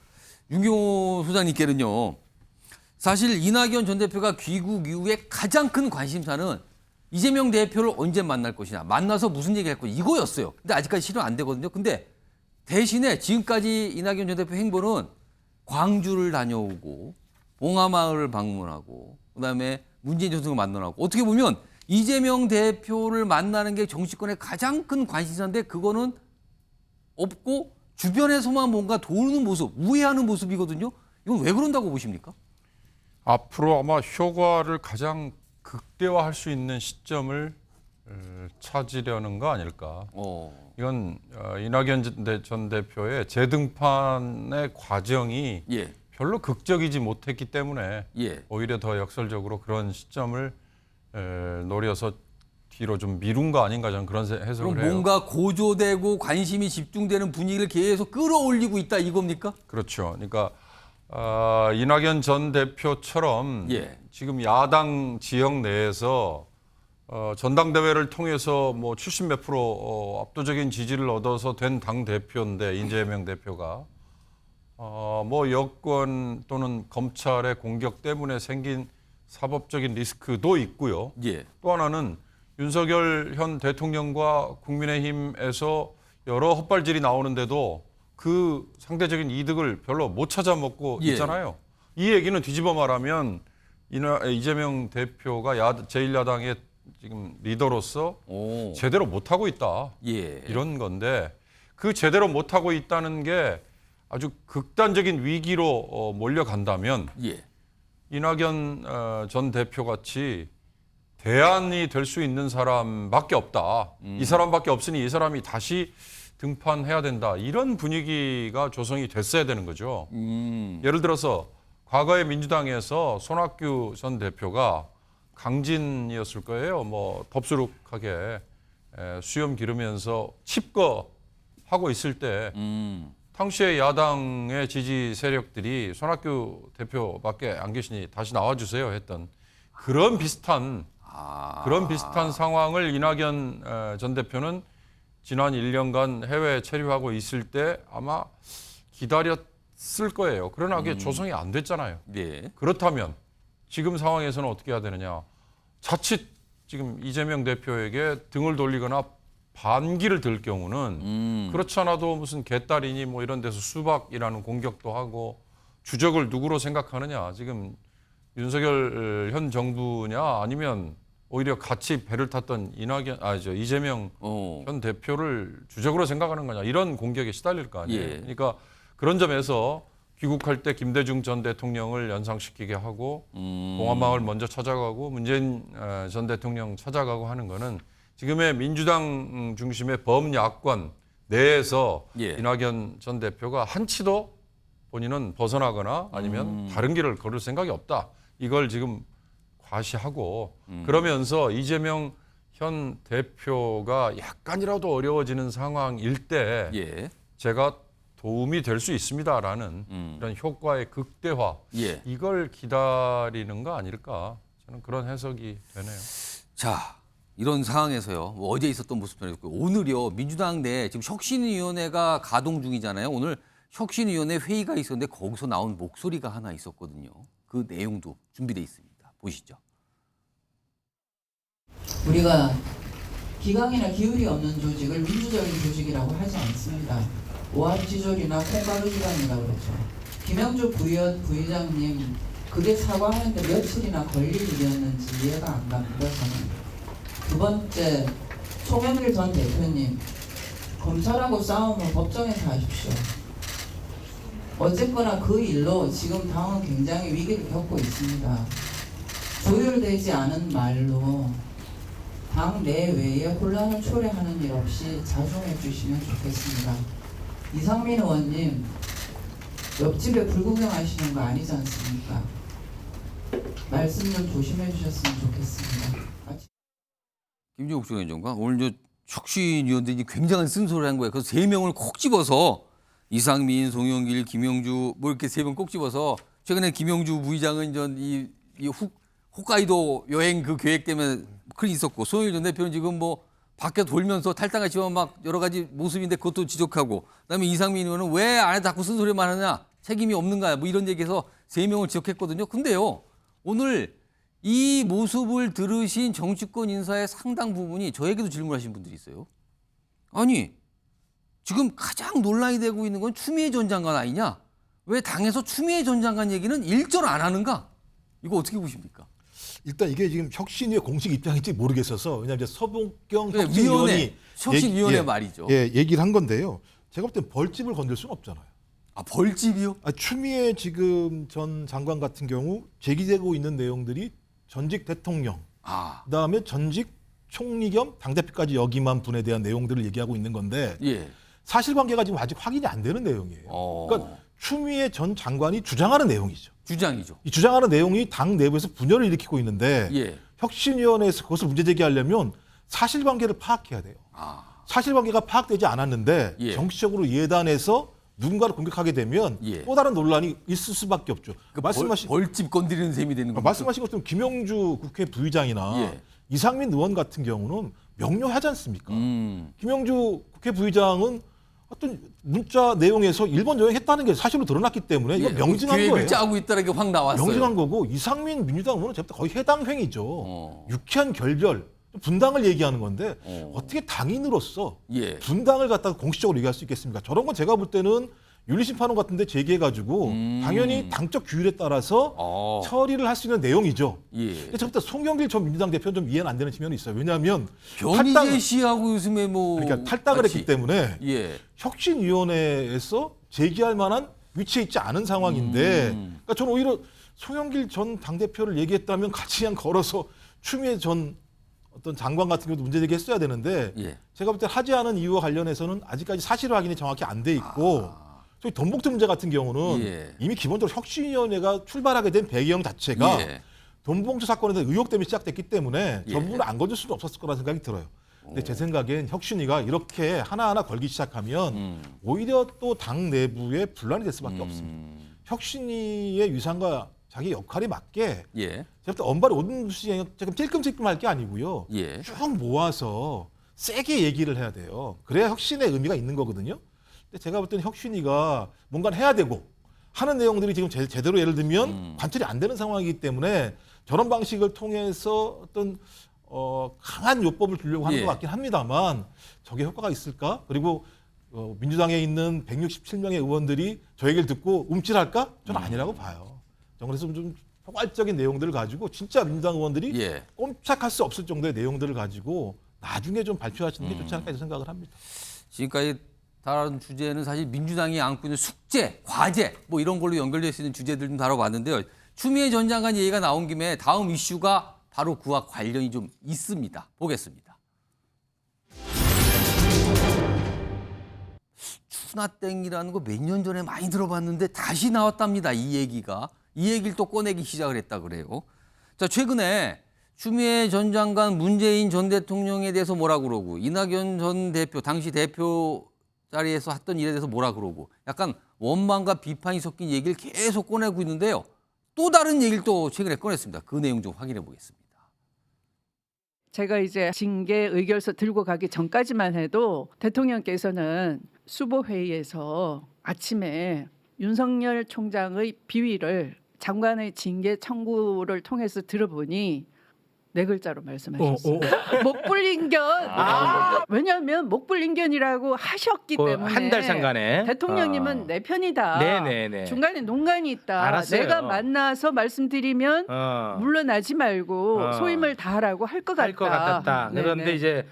윤경호 소장님께는요. 사실 이낙연 전 대표가 귀국 이후에 가장 큰 관심사는 이재명 대표를 언제 만날 것이냐. 만나서 무슨 얘기할 것이냐. 이거였어요. 근데 아직까지 실현 안 되거든요. 근데 대신에 지금까지 이낙연 전 대표 행보는 광주를 다녀오고 봉하마을을 방문하고 그다음에 문재인 전 대통령을 만나고 어떻게 보면 이재명 대표를 만나는 게 정치권의 가장 큰 관심사인데 그거는 없고 주변에서만 뭔가 도우는 모습, 우회하는 모습이거든요. 이건 왜 그런다고 보십니까? 앞으로 아마 효과를 가장 극대화할 수 있는 시점을 찾으려는 거 아닐까. 이건 이낙연 전 대표의 재등판의 과정이 예. 별로 극적이지 못했기 때문에 예. 오히려 더 역설적으로 그런 시점을 노려서 뒤로 좀 미룬 거 아닌가 저는 그런 해석을 그럼 해요. 뭔가 고조되고 관심이 집중되는 분위기를 계속 끌어올리고 있다 이겁니까? 그렇죠. 그러니까 이낙연 전 대표처럼 예. 지금 야당 지역 내에서 전당대회를 통해서 뭐 70 몇 프로 압도적인 지지를 얻어서 된 당 대표인데 이재명 대표가 뭐 여권 또는 검찰의 공격 때문에 생긴 사법적인 리스크도 있고요. 예. 또 하나는 윤석열 현 대통령과 국민의힘에서 여러 헛발질이 나오는데도 그 상대적인 이득을 별로 못 찾아 먹고 예. 있잖아요. 이 얘기는 뒤집어 말하면 이재명 대표가 제1야당의 지금 리더로서 제대로 못하고 있다. 예. 이런 건데 그 제대로 못하고 있다는 게 아주 극단적인 위기로 몰려간다면 예. 이낙연 전 대표 같이 대안이 될 수 있는 사람밖에 없다. 이 사람밖에 없으니 이 사람이 다시 등판해야 된다. 이런 분위기가 조성이 됐어야 되는 거죠. 예를 들어서 과거에 민주당에서 손학규 전 대표가 강진이었을 거예요. 뭐 덥수룩하게 수염 기르면서 칩거 하고 있을 때 당시에 야당의 지지 세력들이 손학규 대표밖에 안 계시니 다시 나와주세요 했던 그런 비슷한 상황을 이낙연 전 대표는 지난 1년간 해외에 체류하고 있을 때 아마 기다렸을 거예요. 그러나 그게 조성이 안 됐잖아요. 네. 그렇다면 지금 상황에서는 어떻게 해야 되느냐. 자칫 지금 이재명 대표에게 등을 돌리거나 반기를 들 경우는 그렇지 않아도 무슨 개딸이니 뭐 이런 데서 수박이라는 공격도 하고 주적을 누구로 생각하느냐. 지금 윤석열 현 정부냐 아니면 오히려 같이 배를 탔던 이재명 현 대표를 주적으로 생각하는 거냐. 이런 공격에 시달릴 거 아니에요. 예. 그러니까 그런 점에서 귀국할 때 김대중 전 대통령을 연상시키게 하고 봉화마을 먼저 찾아가고 문재인 전 대통령 찾아가고 하는 거는 지금의 민주당 중심의 범야권 내에서 예. 이낙연 전 대표가 한치도 본인은 벗어나거나 아니면 다른 길을 걸을 생각이 없다. 이걸 지금 과시하고 그러면서 이재명 현 대표가 약간이라도 어려워지는 상황일 때 예. 제가 도움이 될 수 있습니다라는 이런 효과의 극대화 예. 이걸 기다리는 거 아닐까 저는 그런 해석이 되네요. 자, 이런 상황에서요. 뭐 어제 있었던 모습 전해줬고 오늘요. 민주당 내 지금 혁신위원회가 가동 중이잖아요. 오늘 혁신위원회 회의가 있었는데 거기서 나온 목소리가 하나 있었거든요. 그 내용도 준비돼 있습니다. 보시죠. 우리가 기강이나 기울이 없는 조직을 민주적인 조직이라고 하지 않습니다. 오합지졸이나 콩가루지간이라고 그러죠. 김영주 부의장님 그게 사과하는데 며칠이나 걸릴 일이었는지 이해가 안 갑니다. 저는. 두 번째, 송영길 전 대표님 검찰하고 싸움은 법정에서 하십시오. 어쨌거나 그 일로 지금 당은 굉장히 위기를 겪고 있습니다. 조율되지 않은 말로 당 내외에 혼란을 초래하는 일 없이 자중해 주시면 좋겠습니다. 이상민 의원님, 옆집에 불구경하시는 거 아니지 않습니까? 말씀 좀 조심해 주셨으면 좋겠습니다. 김종국 총회장과 오늘 혁신위원들이 굉장한 쓴소리를 한 거예요. 그래서 3명을 콕 집어서 이상민, 송영길, 김영주 뭐 이렇게 3명 꼭 집어서 최근에 김영주 부의장은 이 홋카이도 여행 그 계획 때문에 그게 있었고 송영길 전 대표는 지금 뭐 밖에 돌면서 탈당하지만 막 여러 가지 모습인데 그것도 지적하고 그다음에 이상민 의원은 왜 안에 자꾸 쓴소리만 하느냐 책임이 없는가 뭐 이런 얘기해서 3명을 지적했거든요. 근데요 오늘 이 모습을 들으신 정치권 인사의 상당 부분이 저에게도 질문하신 분들이 있어요. 아니 지금 가장 논란이 되고 있는 건 추미애 전 장관 아니냐? 왜 당에서 추미애 전 장관 얘기는 일절 안 하는가? 이거 어떻게 보십니까? 일단 이게 지금 혁신위의 공식 입장인지 모르겠어서 왜냐하면 이제 서봉경 네, 혁신위원이 혁신위원회 말이죠. 얘기를 한 건데요. 제가 볼 땐 벌집을 건들 수는 없잖아요. 아 벌집이요? 추미애 지금 전 장관 같은 경우 제기되고 있는 내용들이 전직 대통령, 그다음에 전직 총리 겸 당대표까지 역임한 분에 대한 내용들을 얘기하고 있는 건데 예. 사실관계가 지금 아직 확인이 안 되는 내용이에요. 그러니까 추미애 전 장관이 주장하는 내용이죠. 주장이죠. 이 주장하는 내용이 당 내부에서 분열을 일으키고 있는데 예. 혁신위원회에서 그것을 문제 제기하려면 사실관계를 파악해야 돼요. 사실관계가 파악되지 않았는데 예. 정치적으로 예단해서 누군가를 공격하게 되면 예. 또 다른 논란이 있을 수밖에 없죠. 말씀하신 벌집 건드리는 셈이 되는 거죠. 말씀하신 것처럼 김영주 국회 부의장이나 예. 이상민 의원 같은 경우는 명료하지 않습니까? 김영주 국회 부의장은 어떤 문자 내용에서 일본 여행했다는 게 사실로 드러났기 때문에 이거 명징한 계획을 거예요. 짜고 있다는 게 확 나왔어요. 명징한 거고 이상민 민주당 의원은 제가 거의 해당 행위죠. 유쾌한 결별, 분당을 얘기하는 건데 어떻게 당인으로서 예. 분당을 갖다가 공식적으로 얘기할 수 있겠습니까? 저런 건 제가 볼 때는 윤리심판원 같은 데 제기해가지고 당연히 당적 규율에 따라서 처리를 할 수 있는 내용이죠. 예. 근데 저부터 송영길 전 민주당 대표는 좀 이해는 안 되는 측면이 있어요. 왜냐하면 변희재 씨하고 요즘에 뭐 그러니까 탈당을 같이. 했기 때문에 예. 혁신위원회에서 제기할 만한 위치에 있지 않은 상황인데 그러니까 저는 오히려 송영길 전 당대표를 얘기했다면 같이 그냥 걸어서 추미애 전 어떤 장관 같은 경우도 문제 제기했어야 되는데 예. 제가 볼 때 하지 않은 이유와 관련해서는 아직까지 사실 확인이 정확히 안 돼 있고 저희 돈봉투 문제 같은 경우는 예. 이미 기본적으로 혁신위원회가 출발하게 된 배경 자체가 예. 돈봉투 사건에 대한 의혹 때문에 시작됐기 때문에 예. 저 부분을 안 건질 수는 없었을 거라는 생각이 들어요. 근데 제 생각엔 혁신위가 이렇게 하나하나 걸기 시작하면 오히려 또 당 내부에 분란이 될 수밖에 없습니다. 혁신위의 위상과 자기 역할에 맞게 제가 볼 때 언발이 오는 시장이 조금 찔끔찔끔할 게 아니고요. 쭉 모아서 세게 얘기를 해야 돼요. 그래야 혁신의 의미가 있는 거거든요. 근데 제가 볼 때는 혁신위가 뭔가를 해야 되고 하는 내용들이 지금 제대로 예를 들면 관철이 안 되는 상황이기 때문에 저런 방식을 통해서 어떤 강한 요법을 주려고 하는 것 같긴 합니다만 저게 효과가 있을까? 그리고 민주당에 있는 167명의 의원들이 저 얘기를 듣고 움찔할까? 저는 아니라고 봐요. 그래서 좀 포괄적인 내용들을 가지고 진짜 민주당 의원들이 꼼짝할 수 없을 정도의 내용들을 가지고 나중에 좀 발표하시는 게 좋지 않을까 이런 생각을 합니다. 지금까지 다른 주제는 사실 민주당이 안고 있는 숙제, 과제 뭐 이런 걸로 연결될 수 있는 주제들 좀 다뤄봤는데요. 추미애 전 장관 얘기가 나온 김에 다음 이슈가 바로 그와 관련이 좀 있습니다. 보겠습니다. 추나땡이라는 거 몇 년 전에 많이 들어봤는데 다시 나왔답니다. 이 얘기가. 이 얘기를 또 꺼내기 시작을 했다 그래요. 자, 최근에 추미애 전 장관 문재인 전 대통령에 대해서 뭐라 그러고 이낙연 전 대표, 당시 대표 자리에서 했던 일에 대해서 뭐라 그러고 약간 원망과 비판이 섞인 얘기를 계속 꺼내고 있는데요. 또 다른 얘기를 또 최근에 꺼냈습니다. 그 내용 좀 확인해 보겠습니다. 제가 이제 징계 의결서 들고 가기 전까지만 해도 대통령께서는 수보회의에서 아침에 윤석열 총장의 비위를 장관의 징계 청구를 통해서 들어보니 네 글자로 말씀하셨어요. 목불인견. 왜냐하면 목불인견이라고 하셨기 때문에 한 달 상간에 대통령님은 내 편이다. 네네네. 중간에 농간이 있다. 알았어요. 내가 만나서 말씀드리면 물러나지 말고 소임을 다하라고 할 것 할 것 같았다. 네네. 그런데 이제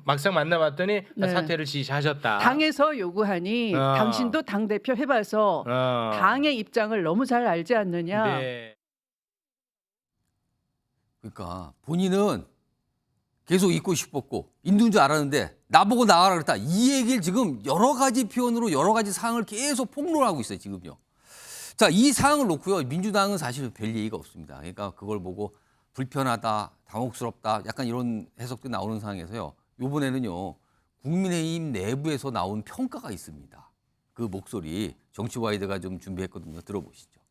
막상 만나봤더니 네. 사퇴를 지시하셨다. 당에서 요구하니 당신도 당대표 해봐서 당의 입장을 너무 잘 알지 않느냐. 네. 그러니까 본인은 계속 있고 싶었고 있는 줄 알았는데 나보고 나가라 그랬다. 이 얘기를 지금 여러 가지 표현으로 여러 가지 사항을 계속 폭로하고 있어요. 지금요. 자, 이 사항을 놓고요. 민주당은 사실 별 얘기가 없습니다. 그러니까 그걸 보고 불편하다, 당혹스럽다 약간 이런 해석도 나오는 상황에서요. 이번에는요. 국민의힘 내부에서 나온 평가가 있습니다. 그 목소리 정치와이드가 좀 준비했거든요. 들어보시죠.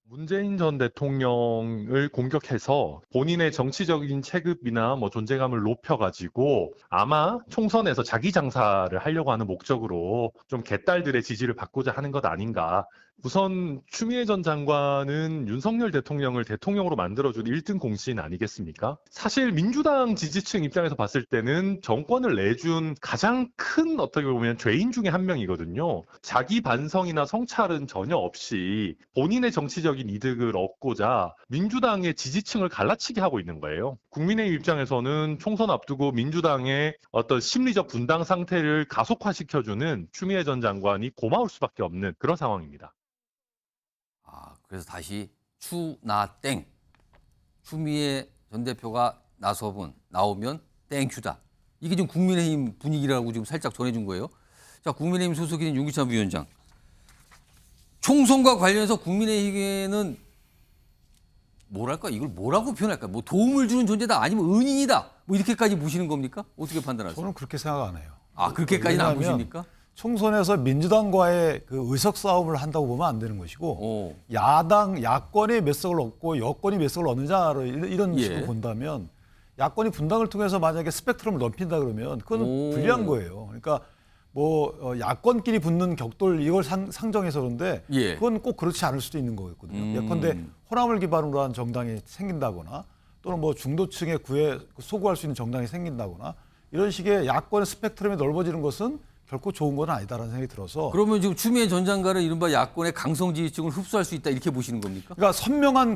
문재인 전 대통령을 공격해서 본인의 정치적인 체급이나 뭐 존재감을 높여가지고 아마 총선에서 자기 장사를 하려고 하는 목적으로 좀 개딸들의 지지를 받고자 하는 것 아닌가. 우선 추미애 전 장관은 윤석열 대통령을 대통령으로 만들어준 1등 공신 아니겠습니까? 사실 민주당 지지층 입장에서 봤을 때는 정권을 내준 가장 큰 어떻게 보면 죄인 중에 한 명이거든요. 자기 반성이나 성찰은 전혀 없이 본인의 정치적인 이득을 얻고자 민주당의 지지층을 갈라치게 하고 있는 거예요. 국민의힘 입장에서는 총선 앞두고 민주당의 어떤 심리적 분당 상태를 가속화시켜주는 추미애 전 장관이 고마울 수밖에 없는 그런 상황입니다. 그래서 다시 추나땡. 추미애 전 대표가 나오면 땡큐다. 이게 지금 국민의힘 분위기라고 지금 살짝 전해준 거예요. 자, 국민의힘 소속인 윤기찬 위원장. 총선과 관련해서 국민의힘에는 뭐랄까 이걸 뭐라고 표현할까? 뭐 도움을 주는 존재다 아니면 은인이다. 뭐 이렇게까지 보시는 겁니까? 어떻게 판단하세요? 저는 그렇게 생각 안 해요. 그렇게까지는 안 왜냐하면 보십니까? 총선에서 민주당과의 그 의석 싸움을 한다고 보면 안 되는 것이고 야권이 몇 석을 얻고 여권이 몇 석을 얻느냐를 이런 식으로 본다면 야권이 분당을 통해서 만약에 스펙트럼을 넓힌다 그러면 그건 불리한 거예요. 그러니까 뭐 야권끼리 붙는 격돌 이걸 상정해서 그런데 그건 꼭 그렇지 않을 수도 있는 거거든요. 예컨대 호남을 기반으로 한 정당이 생긴다거나 또는 뭐 중도층의 소구할 수 있는 정당이 생긴다거나 이런 식의 야권의 스펙트럼이 넓어지는 것은 결코 좋은 건 아니다라는 생각이 들어서. 그러면 지금 추미애 전 장관은 이른바 야권의 강성 지지층을 흡수할 수 있다 이렇게 보시는 겁니까? 그러니까 선명한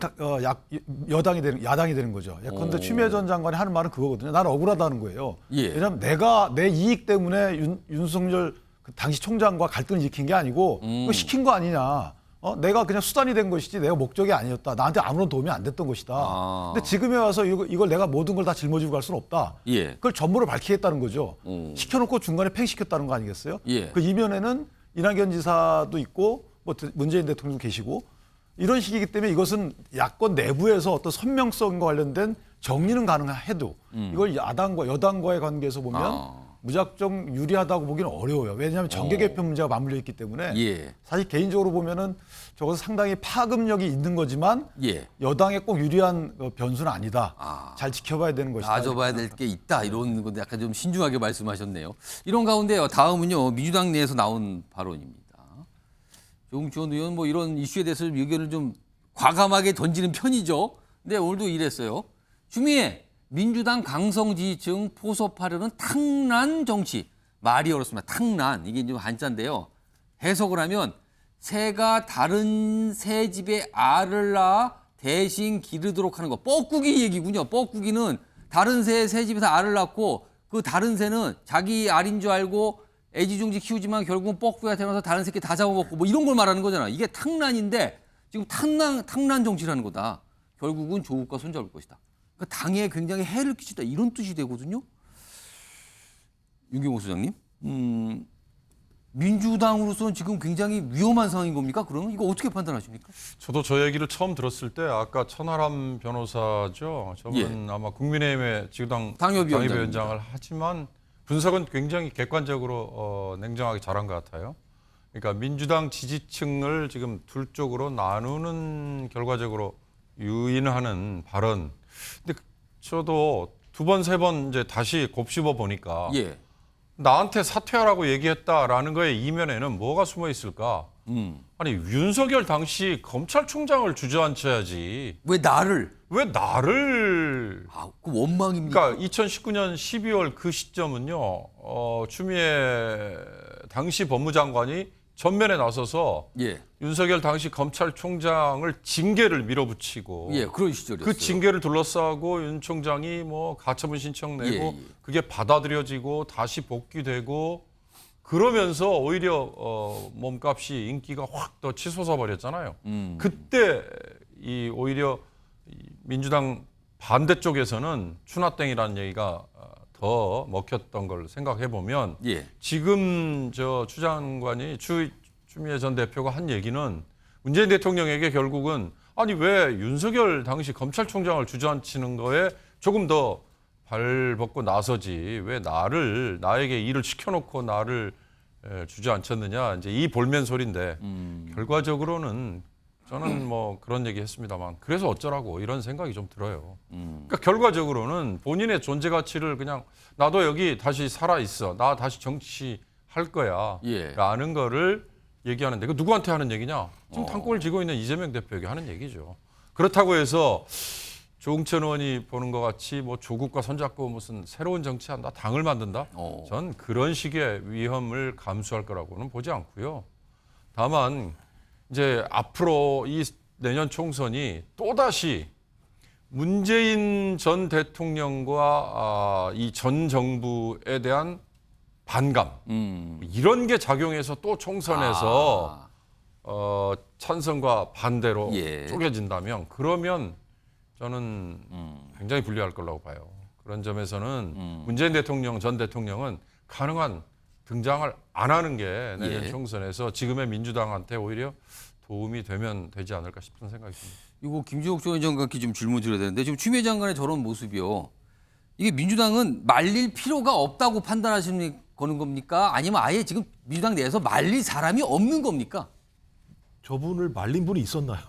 야당이 되는 거죠. 예컨대 추미애 전 장관이 하는 말은 그거거든요. 나는 억울하다는 거예요. 왜냐하면 내가 내 이익 때문에 윤석열 당시 총장과 갈등을 일으킨 게 아니고 그거 시킨 거 아니냐. 내가 그냥 수단이 된 것이지 내가 목적이 아니었다. 나한테 아무런 도움이 안 됐던 것이다. 근데 지금에 와서 이걸 내가 모든 걸 다 짊어지고 갈 수는 없다. 그걸 전모를 밝히겠다는 거죠. 시켜놓고 중간에 팽시켰다는 거 아니겠어요? 그 이면에는 이낙연 지사도 있고 뭐 문재인 대통령도 계시고 이런 식이기 때문에 이것은 야권 내부에서 어떤 선명성과 관련된 정리는 가능해도 이걸 야당과 여당과의 관계에서 보면 무작정 유리하다고 보기는 어려워요. 왜냐하면 정계 개편 문제가 맞물려 있기 때문에 예. 사실 개인적으로 보면은 저것은 상당히 파급력이 있는 거지만 예. 여당에 꼭 유리한 변수는 아니다. 잘 지켜봐야 되는 것이다. 따져봐야 될 게 있다 이런 건데 약간 좀 신중하게 말씀하셨네요. 이런 가운데요. 다음은요. 민주당 내에서 나온 발언입니다. 조응천 의원 뭐 이런 이슈에 대해서 의견을 좀 과감하게 던지는 편이죠. 근데 오늘도 이랬어요. 추미애 민주당 강성 지지층 포섭하려는 탕난 정치. 말이 어렵습니다. 탕난. 이게 좀 한자인데요. 해석을 하면 새가 다른 새 집에 알을 낳아 대신 기르도록 하는 거. 뻐꾸기 얘기군요. 뻐꾸기는 다른 새 집에서 알을 낳고 그 다른 새는 자기 알인 줄 알고 애지중지 키우지만 결국은 뻐꾸기가 태어나서 다른 새끼 다 잡아먹고 뭐 이런 걸 말하는 거잖아. 이게 탕난인데 지금 탕난 정치라는 거다. 결국은 조국과 손잡을 것이다. 그러니까 당에 굉장히 해를 끼친다 이런 뜻이 되거든요. 윤경호 소장님, 민주당으로서는 지금 굉장히 위험한 상황인 겁니까? 그러면 이거 어떻게 판단하십니까? 저도 저 얘기를 처음 들었을 때 아까 천하람 변호사죠. 저분 아마 국민의힘의 지구당 당협위원장을 하지만 분석은 굉장히 객관적으로 냉정하게 잘한 것 같아요. 그러니까 민주당 지지층을 지금 둘 쪽으로 나누는 결과적으로 유인하는 발언. 근데 저도 두 번, 세 번 이제 다시 곱씹어 보니까 나한테 사퇴하라고 얘기했다라는 거에 이면에는 뭐가 숨어 있을까? 아니 윤석열 당시 검찰총장을 주저앉혀야지. 왜 나를? 그 원망입니까? 그러니까 2019년 12월 그 시점은요. 추미애 당시 법무장관이 전면에 나서서 윤석열 당시 검찰총장을 징계를 밀어붙이고 그런 시절이었어요. 그 징계를 둘러싸고 윤 총장이 뭐 가처분 신청 내고 그게 받아들여지고 다시 복귀되고 그러면서 오히려 몸값이 인기가 확 더 치솟아 버렸잖아요. 그때 이 오히려 민주당 반대쪽에서는 추나땡이라는 얘기가 더 먹혔던 걸 생각해 보면 지금 저 추 장관이 추미애 전 대표가 한 얘기는 문재인 대통령에게 결국은 아니 왜 윤석열 당시 검찰총장을 주저앉히는 거에 조금 더 발벗고 나서지 왜 나에게 일을 시켜놓고 나를 주저앉혔느냐 이제 이 볼멘 소리인데 결과적으로는 저는 뭐 그런 얘기 했습니다만 그래서 어쩌라고 이런 생각이 좀 들어요. 그러니까 결과적으로는 본인의 존재 가치를 그냥 나도 여기 다시 살아 있어. 나 다시 정치할 거야. 라는 거를 얘기하는데 그 누구한테 하는 얘기냐? 지금 당권을 쥐고 있는 이재명 대표에게 하는 얘기죠. 그렇다고 해서 조응천 의원이 보는 것 같이 뭐 조국과 손잡고 무슨 새로운 정치한다, 당을 만든다. 전 그런 식의 위험을 감수할 거라고는 보지 않고요. 다만 이제 앞으로 이 내년 총선이 또다시 문재인 전 대통령과 이 전 정부에 대한 반감 이런 게 작용해서 또 총선에서 찬성과 반대로 쪼개진다면 그러면 저는 굉장히 불리할 거라고 봐요. 그런 점에서는 문재인 대통령 전 대통령은 가능한 등장을 안 하는 게 내년 총선에서 지금의 민주당한테 오히려 도움이 되면 되지 않을까 싶은 생각이 듭니다. 이거 김지욱 전 장관께 좀 질문 드려야 되는데 지금 추미애 장관의 저런 모습이요. 이게 민주당은 말릴 필요가 없다고 판단하시는 거는 겁니까? 아니면 아예 지금 민주당 내에서 말릴 사람이 없는 겁니까? 저분을 말린 분이 있었나요?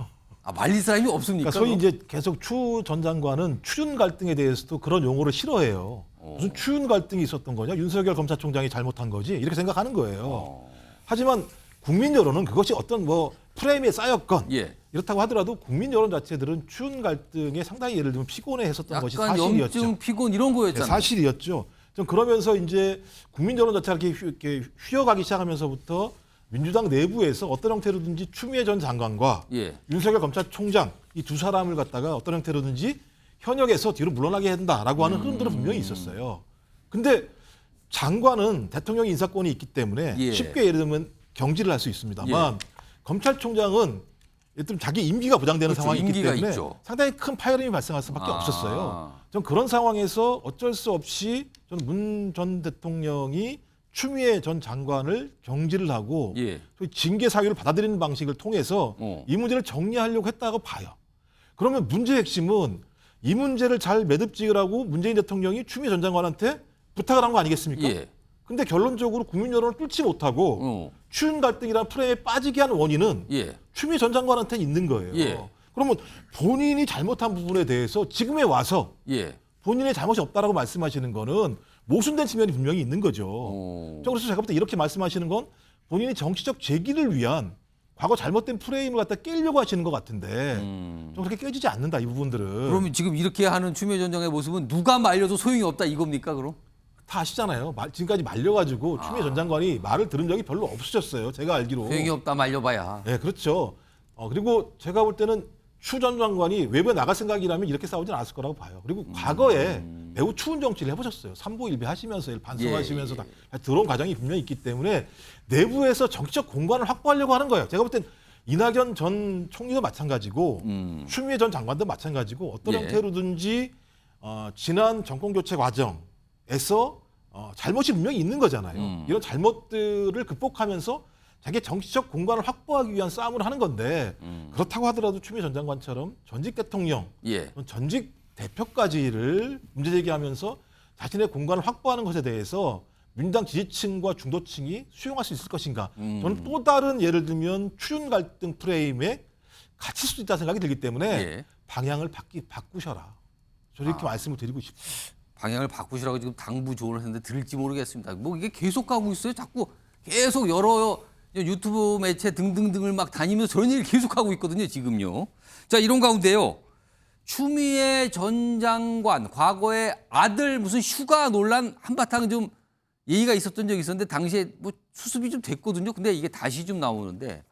말릴 사람이 없습니까? 그러니까 소위 이제 계속 추 전 장관은 추윤 갈등에 대해서도 그런 용어를 싫어해요. 무슨 추윤 갈등이 있었던 거냐? 윤석열 검찰총장이 잘못한 거지? 이렇게 생각하는 거예요. 하지만 국민 여론은 그것이 어떤 뭐 프레임에 쌓였건 이렇다고 하더라도 국민 여론 자체들은 추윤 갈등에 상당히 예를 들면 피곤해했었던 것이 사실이었죠. 염증, 피곤 이런 거였잖아요. 사실이었죠. 좀 그러면서 이제 국민 여론 자체가 이렇게 휘어가기 시작하면서부터 민주당 내부에서 어떤 형태로든지 추미애 전 장관과 윤석열 검찰총장 이 두 사람을 갖다가 어떤 형태로든지 현역에서 뒤로 물러나게 한다라고 하는 흐름들은 분명히 있었어요. 근데 장관은 대통령 인사권이 있기 때문에 쉽게 예를 들면 경질을 할 수 있습니다만 검찰총장은 일단 자기 임기가 보장되는 상황이 있기 때문에 상당히 큰 파열음이 발생할 수밖에 없었어요. 전 그런 상황에서 어쩔 수 없이 저는 문 전 대통령이 추미애 전 장관을 경질을 하고 징계 사유를 받아들이는 방식을 통해서 이 문제를 정리하려고 했다고 봐요. 그러면 문제의 핵심은 이 문제를 잘 매듭지으라고 문재인 대통령이 추미애 전 장관한테 부탁을 한 거 아니겠습니까? 예. 근데 결론적으로 국민 여론을 뚫지 못하고 추윤 갈등이라는 프레임에 빠지게 한 원인은 예. 추미애 전 장관한테 있는 거예요. 예. 그러면 본인이 잘못한 부분에 대해서 지금에 와서 예. 본인의 잘못이 없다라고 말씀하시는 거는 모순된 측면이 분명히 있는 거죠. 그래서 제가 볼 때 이렇게 말씀하시는 건 본인이 정치적 재기를 위한 과거 잘못된 프레임을 갖다 깨려고 하시는 것 같은데 좀 그렇게 깨지지 않는다 이 부분들은. 그러면 지금 이렇게 하는 추미애 전 장관의 모습은 누가 말려도 소용이 없다 이겁니까 그럼? 다 아시잖아요. 지금까지 말려가지고 추미애 전 장관이 말을 들은 적이 별로 없으셨어요. 제가 알기로. 소용이 없다 말려봐야. 네, 그렇죠. 그리고 제가 볼 때는 추 전 장관이 외부에 나갈 생각이라면 이렇게 싸우진 않았을 거라고 봐요. 그리고 과거에 매우 추운 정치를 해보셨어요. 삼보일비 하시면서 반성하시면서 다 들어온 과정이 분명히 있기 때문에 내부에서 정치적 공간을 확보하려고 하는 거예요. 제가 볼 땐 이낙연 전 총리도 마찬가지고 추미애 전 장관도 마찬가지고 어떤 형태로든지 지난 정권 교체 과정에서 잘못이 분명히 있는 거잖아요. 이런 잘못들을 극복하면서 자기 정치적 공간을 확보하기 위한 싸움을 하는 건데 그렇다고 하더라도 추미애 전 장관처럼 전직 대통령, 전직 대표까지를 문제 제기하면서 자신의 공간을 확보하는 것에 대해서 민주당 지지층과 중도층이 수용할 수 있을 것인가? 저는 또 다른 예를 들면 추윤 갈등 프레임에 갇힐 수도 있다는 생각이 들기 때문에 방향을 바꾸셔라. 저는 이렇게 말씀을 드리고 싶습니다. 방향을 바꾸시라고 지금 당부 조언을 했는데 들을지 모르겠습니다. 뭐 이게 계속 가고 있어요. 자꾸 계속 여러 유튜브 매체 등등등을 막 다니면서 저런 얘기를 계속 하고 있거든요. 지금요. 자, 이런 가운데요. 추미애 전 장관 과거에 아들 무슨 휴가 논란 한바탕 좀 얘기가 있었던 적이 있었는데 당시에 뭐 수습이 좀 됐거든요. 근데 이게 다시 좀 나오는데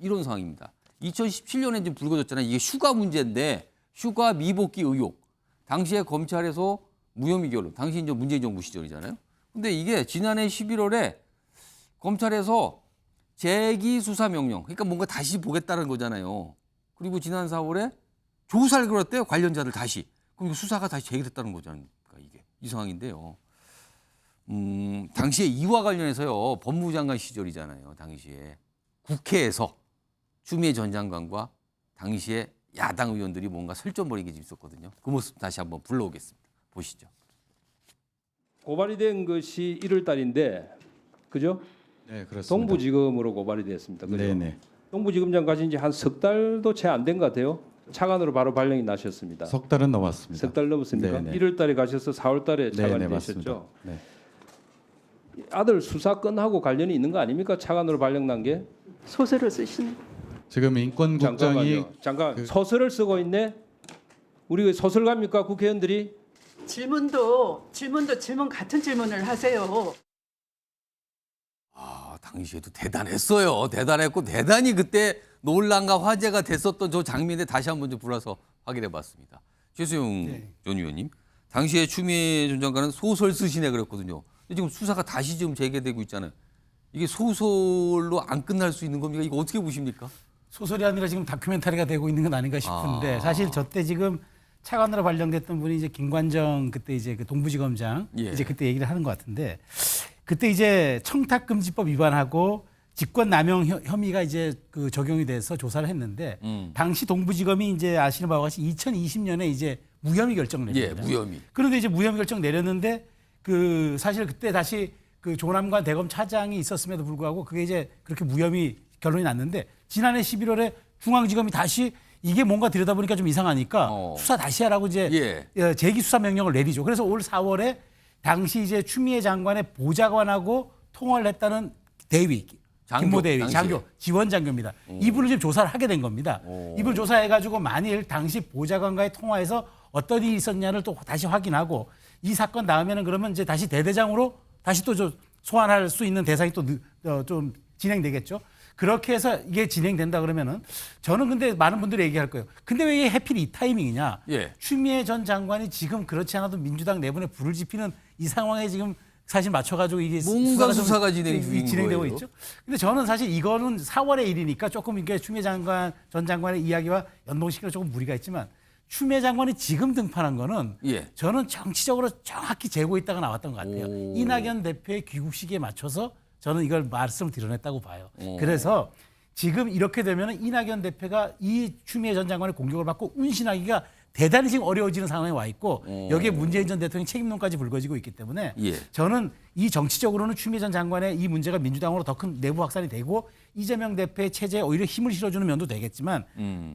이런 상황입니다. 2017년에 좀 불거졌잖아요. 이게 휴가 문제인데 휴가 미복귀 의혹. 당시에 검찰에서 무혐의 결론. 당시 이제 문재인 정부 시절이잖아요. 근데 이게 지난해 11월에 검찰에서 재기 수사 명령. 그러니까 뭔가 다시 보겠다는 거잖아요. 그리고 지난 4월에 조사를 걸었대요. 관련자들 다시. 그럼 수사가 다시 재개됐다는 거잖아요. 이게 이 상황인데요. 당시에 이와 관련해서요. 법무부 장관 시절이잖아요. 당시에 국회에서 추미애 전 장관과 당시에 야당 의원들이 뭔가 설전벌이게 좀 있었거든요. 그 모습 다시 한번 불러오겠습니다. 보시죠. 고발이 된 것이 1월 달인데 그죠? 네, 그렇습니다. 동부지검으로 고발이 됐습니다. 그죠? 네네. 동부지검장 가신 지 한 석 달도 채 안 된 것 같아요. 차관으로 바로 발령이 나셨습니다. 석 달은 넘었습니다. 석 달 넘었습니까? 네네. 1월 달에 가셔서 4월 달에 차관이 네네, 되셨죠? 맞습니다. 네. 아들 수사 건하고 관련이 있는 거 아닙니까? 차관으로 발령 난 게? 소설을 쓰시는. 지금 인권국장이 잠깐 소설을 쓰고 있네. 우리 소설가입니까 국회의원들이? 질문도 질문 같은 질문을 하세요. 당시에도 대단했어요. 대단했고 대단히 그때 논란과 화제가 됐었던 저 장면에 다시 한번 좀 불러서 확인해 봤습니다. 최수용 전 의원님, 당시에 추미애 전 장관은 소설 쓰시네 그랬거든요. 근데 지금 수사가 다시 지금 재개되고 있잖아요. 이게 소설로 안 끝날 수 있는 겁니까? 이거 어떻게 보십니까? 소설이 아니라 지금 다큐멘터리가 되고 있는 건 아닌가 싶은데 사실 저 때 지금 차관으로 발령됐던 분이 이제 김관정 그때 이제 그 동부지검장 이제 그때 얘기를 하는 것 같은데 그때 이제 청탁금지법 위반하고 직권남용 혐의가 이제 그 적용이 돼서 조사를 했는데 당시 동부지검이 이제 아시는 바와 같이 2020년에 이제 무혐의 결정을 내렸거든요. 무혐의. 그런데 이제 무혐의 결정 내렸는데 그 사실 그때 다시 그 조남관 대검 차장이 있었음에도 불구하고 그게 이제 그렇게 무혐의 결론이 났는데 지난해 11월에 중앙지검이 다시 이게 뭔가 들여다보니까 좀 이상하니까 수사 다시 하라고 이제 재기 수사 명령을 내리죠. 그래서 올 4월에 당시 이제 추미애 장관의 보좌관하고 통화를 했다는 대위 김모 대위 장교 지원 장교입니다. 이분을 지금 조사를 하게 된 겁니다. 이분을 조사해가지고 만일 당시 보좌관과의 통화에서 어떤 일이 있었냐를 또 다시 확인하고 이 사건 다음에는 그러면 이제 다시 대대장으로 다시 또 소환할 수 있는 대상이 또 좀 진행되겠죠. 그렇게 해서 이게 진행된다 그러면은 저는 근데 많은 분들이 얘기할 거예요. 근데 왜 하필 이 타이밍이냐? 추미애 전 장관이 지금 그렇지 않아도 민주당 내분에 불을 지피는 이 상황에 지금 사실 맞춰가지고 이게 뭔가 수사가 진행되고 거예요. 있죠. 근데 저는 사실 이거는 4월의 일이니까 조금 이게 추미애 장관 전 장관의 이야기와 연동시키는 조금 무리가 있지만 추미애 장관이 지금 등판한 거는 저는 정치적으로 정확히 재고 있다가 나왔던 것 같아요. 이낙연 대표의 귀국 시기에 맞춰서 저는 이걸 말씀을 드러냈다고 봐요. 그래서 지금 이렇게 되면 이낙연 대표가 이 추미애 전 장관의 공격을 받고 운신하기가 대단히 지금 어려워지는 상황에 와 있고 여기에 문재인 전 대통령 책임론까지 불거지고 있기 때문에 저는 이 정치적으로는 추미애 전 장관의 이 문제가 민주당으로 더 큰 내부 확산이 되고 이재명 대표의 체제에 오히려 힘을 실어주는 면도 되겠지만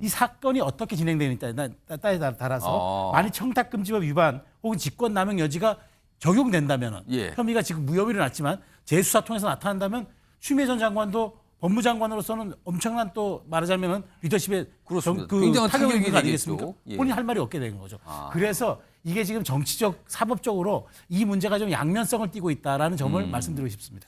이 사건이 어떻게 진행되느냐에 따라서 만약 청탁금지법 위반 혹은 직권남용 여지가 적용된다면 혐의가 지금 무혐의로 났지만 재수사 통해서 나타난다면 추미애 전 장관도 법무장관으로서는 엄청난 또 말하자면 리더십의 굉장한 타격이 아니겠습니까? 되겠죠. 본인 할 말이 없게 되는 거죠. 그래서 이게 지금 정치적 사법적으로 이 문제가 좀 양면성을 띠고 있다라는 점을 말씀드리고 싶습니다.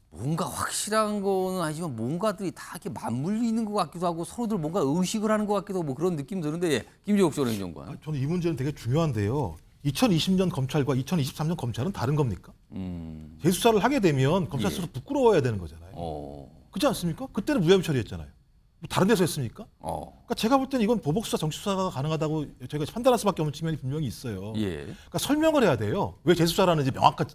뭔가 확실한 거는 아니지만 뭔가들이 다 이렇게 맞물려 있는 것 같기도 하고 서로들 뭔가 의식을 하는 것 같기도 하고 뭐 그런 느낌 드는데 김재욱 전 행정관. 저는 이 문제는 되게 중요한데요. 2020년 검찰과 2023년 검찰은 다른 겁니까? 재수사를 하게 되면 검찰 스스로 부끄러워야 되는 거잖아요. 그렇지 않습니까? 그때는 무혐의 처리했잖아요. 뭐 다른 데서 했습니까? 그러니까 제가 볼 때는 이건 보복수사, 정치수사가 가능하다고 저희가 판단할 수밖에 없는 측면이 분명히 있어요. 그러니까 설명을 해야 돼요. 왜 재수사를 하는지 명확한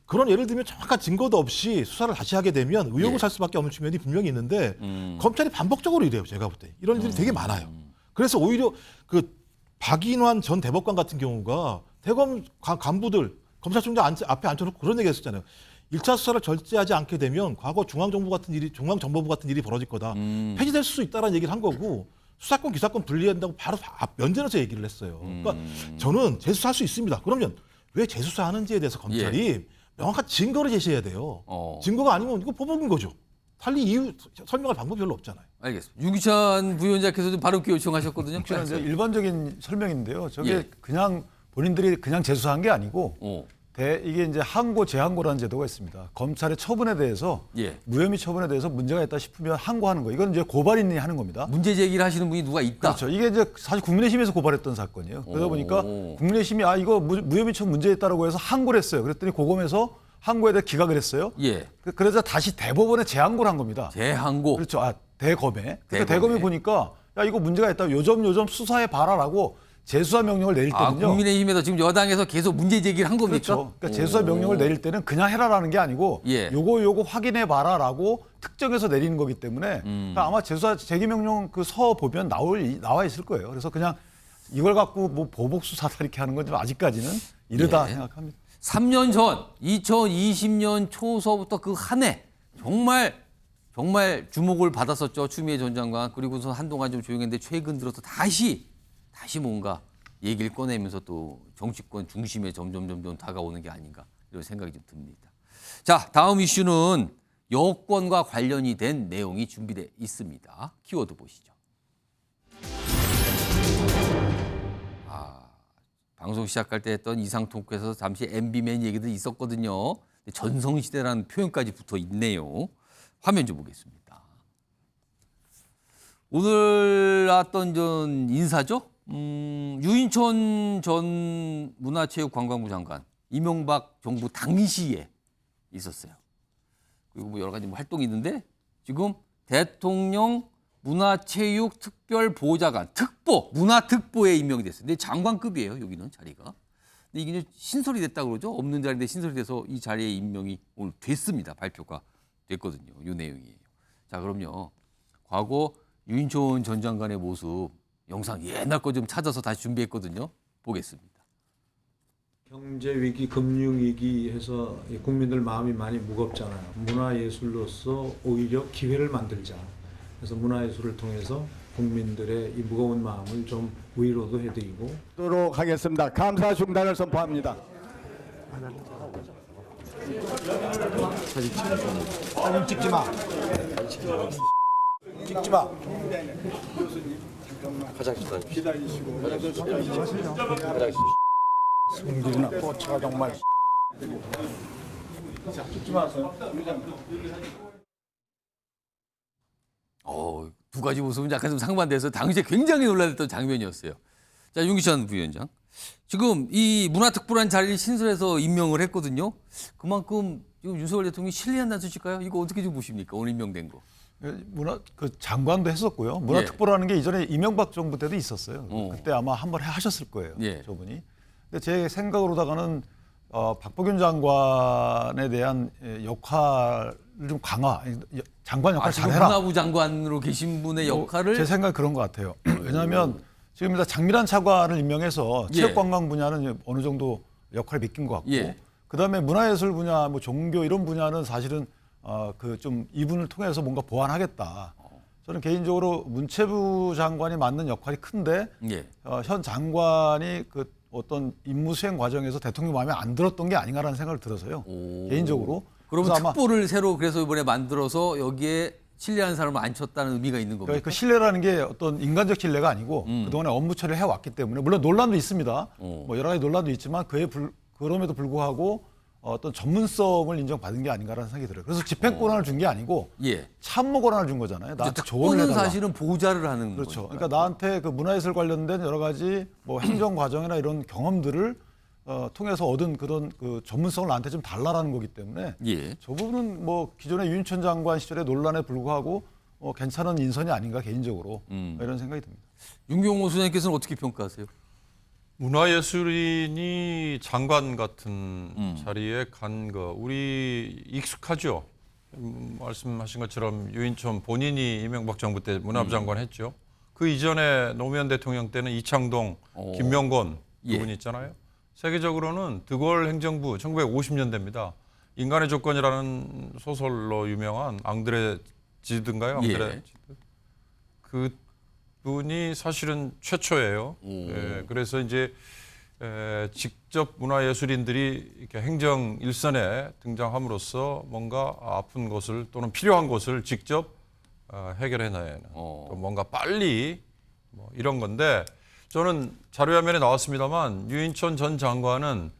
그런 예를 들면 정확한 증거도 없이 수사를 다시 하게 되면 의혹을 살 수밖에 없는 측면이 분명히 있는데 검찰이 반복적으로 이래요. 제가 볼 때 이런 일들이 되게 많아요. 그래서 오히려 그 박인환 전 대법관 같은 경우가 대검 간부들 검찰총장 앞에 앉혀놓고 그런 얘기 했었잖아요. 1차 수사를 절제하지 않게 되면 과거 중앙정보부 같은 일이 벌어질 거다. 폐지될 수 있다라는 얘기를 한 거고 수사권 기사권 분리한다고 바로 면전에서 얘기를 했어요. 그러니까 저는 재수사할 수 있습니다. 그러면 왜 재수사하는지에 대해서 검찰이 명확한 증거를 제시해야 돼요. 증거가 아니면 이거 보복인 거죠. 달리 이유 설명할 방법이 별로 없잖아요. 알겠습니다. 유기찬 부위원장께서도 발언기 요청하셨거든요. 저는 이제 일반적인 설명인데요. 저게 그냥 본인들이 그냥 재수사한 게 아니고 이게 이제 항고 재항고라는 제도가 있습니다. 검찰의 처분에 대해서 무혐의 처분에 대해서 문제가 있다 싶으면 항고하는 거. 이건 이제 고발인이 하는 겁니다. 문제 제기를 하시는 분이 누가 있다. 그렇죠. 이게 이제 사실 국민의힘에서 고발했던 사건이에요. 그러다 보니까 국민의힘이 이거 무혐의 처분 문제 있다라고 해서 항고를 했어요. 그랬더니 고검에서 항고에 대해 기각을 했어요. 그래서 다시 대법원에 재항고를 한 겁니다. 재항고. 그렇죠. 대검에. 그러니까 대검이 보니까 야 이거 문제가 있다. 요점 수사해 봐라라고 재수사 명령을 내릴 때는요. 국민의힘에서 지금 여당에서 계속 문제 제기를 한 겁니까? 그렇죠. 그러니까 재수사 명령을 내릴 때는 그냥 해라라는 게 아니고 요거 확인해 봐라라고 특정해서 내리는 거기 때문에 그러니까 아마 재수사 제기 명령 그 서 보면 나와 있을 거예요. 그래서 그냥 이걸 갖고 뭐 보복 수사다 이렇게 하는 건 좀 아직까지는 이르다 생각합니다. 3년 전 2020년 초서부터 그 한 해 정말 주목을 받았었죠. 추미애 전 장관. 그리고서 한동안 좀 조용했는데 최근 들어서 다시 뭔가 얘기를 꺼내면서 또 정치권 중심에 점점 다가오는 게 아닌가 이런 생각이 좀 듭니다. 자, 다음 이슈는 여권과 관련이 된 내용이 준비되어 있습니다. 키워드 보시죠. 방송 시작할 때 했던 이상 토크에서 잠시 MB맨 얘기도 있었거든요. 전성시대라는 표현까지 붙어 있네요. 화면 좀 보겠습니다. 오늘 나왔던 전 인사죠. 유인천 전 문화체육관광부 장관, 이명박 정부 당시에 있었어요. 그리고 뭐 여러 가지 활동이 있는데 지금 대통령 문화체육특별보좌관, 문화특보에 임명이 됐어요. 근데 장관급이에요, 여기는 자리가. 근데 이게 신설이 됐다고 그러죠. 없는 자리인데 신설이 돼서 이 자리에 임명이 오늘 됐습니다. 발표가 됐거든요. 이 내용이에요. 자, 그럼요. 과거 유인천 전 장관의 모습 영상 옛날 거 좀 찾아서 다시 준비했거든요. 보겠습니다. 경제 위기, 금융 위기 해서 국민들 마음이 많이 무겁잖아요. 문화예술로서 오히려 기회를 만들자. 그래서 문화예술을 통해서 국민들의 이 무거운 마음을 좀 위로도 해드리고. 도록 하겠습니다. 감사 중단을 선포합니다. 사진 찍지 마. 찍지 마. 화장실 기다리시고. 성질이나 꼬치가 정말. 찍지 마세요. 두 가지 모습은 약간 좀 상반돼서 당시에 굉장히 논란됐던 장면이었어요. 자, 윤기찬 부위원장. 지금 이 문화특보라는 자리를 신설해서 임명을 했거든요. 그만큼 지금 윤석열 대통령이 신뢰한다는 뜻일까요? 이거 어떻게 좀 보십니까? 오늘 임명된 거. 장관도 했었고요. 문화특보라는 게 이전에 이명박 정부 때도 있었어요. 그때 아마 한번 하셨을 거예요. 저분이. 근데 제 생각으로다가는 박보균 장관에 대한 역할을 좀 장관 역할 잘해라. 문화부 장관으로 계신 분의 역할을 제 생각 그런 것 같아요. 왜냐하면 지금 일단 장미란 차관을 임명해서 예. 체육관광 분야는 이제 어느 정도 역할을 맡긴 것 같고, 예. 그다음에 문화예술 분야, 뭐 종교 이런 분야는 사실은 그 좀 이분을 통해서 뭔가 보완하겠다. 저는 개인적으로 문체부 장관이 맡는 역할이 큰데 예. 현 장관이 그 어떤 임무 수행 과정에서 대통령 마음에 안 들었던 게 아닌가라는 생각을 들어서요. 개인적으로. 그러면 그래서 아마 특보를 새로 그래서 이번에 만들어서 여기에 신뢰하는 사람을 앉혔다는 의미가 있는 겁니다. 그 신뢰라는 게 어떤 인간적 신뢰가 아니고 그동안에 업무 처리를 해왔기 때문에 물론 논란도 있습니다. 뭐 여러 가지 논란도 있지만 그럼에도 불구하고 어떤 전문성을 인정받은 게 아닌가라는 생각이 들어요. 그래서 집행 권한을 준 게 아니고 예. 참모 권한을 준 거잖아요. 나한테 조언을 특보는 해달라. 사실은 보좌를 하는 그렇죠. 거니까. 그러니까 나한테 그 문화예술 관련된 여러 가지 뭐 행정 과정이나 이런 경험들을 통해서 얻은 그런 그 전문성을 나한테 좀 달라라는 거기 때문에 예. 저 부분은 뭐 기존의 유인천 장관 시절의 논란에 불구하고 괜찮은 인선이 아닌가 개인적으로 이런 생각이 듭니다. 윤경호 소장님께서는 어떻게 평가하세요? 문화예술인이 장관 같은 자리에 간 거 우리 익숙하죠. 말씀하신 것처럼 유인천 본인이 이명박 정부 때 문화부 장관 했죠. 그 이전에 노무현 대통령 때는 이창동, 김명건 두 분 있잖아요. 세계적으로는 드골 행정부 1950년대입니다. 인간의 조건이라는 소설로 유명한 앙드레 지드인가요? 앙드레 지드. 그 분이 사실은 최초예요. 예, 그래서 이제 직접 문화예술인들이 이렇게 행정 일선에 등장함으로써 뭔가 아픈 것을 또는 필요한 것을 직접 해결해내는 또 뭔가 빨리 뭐 이런 건데 저는 자료화면에 나왔습니다만 유인천 전 장관은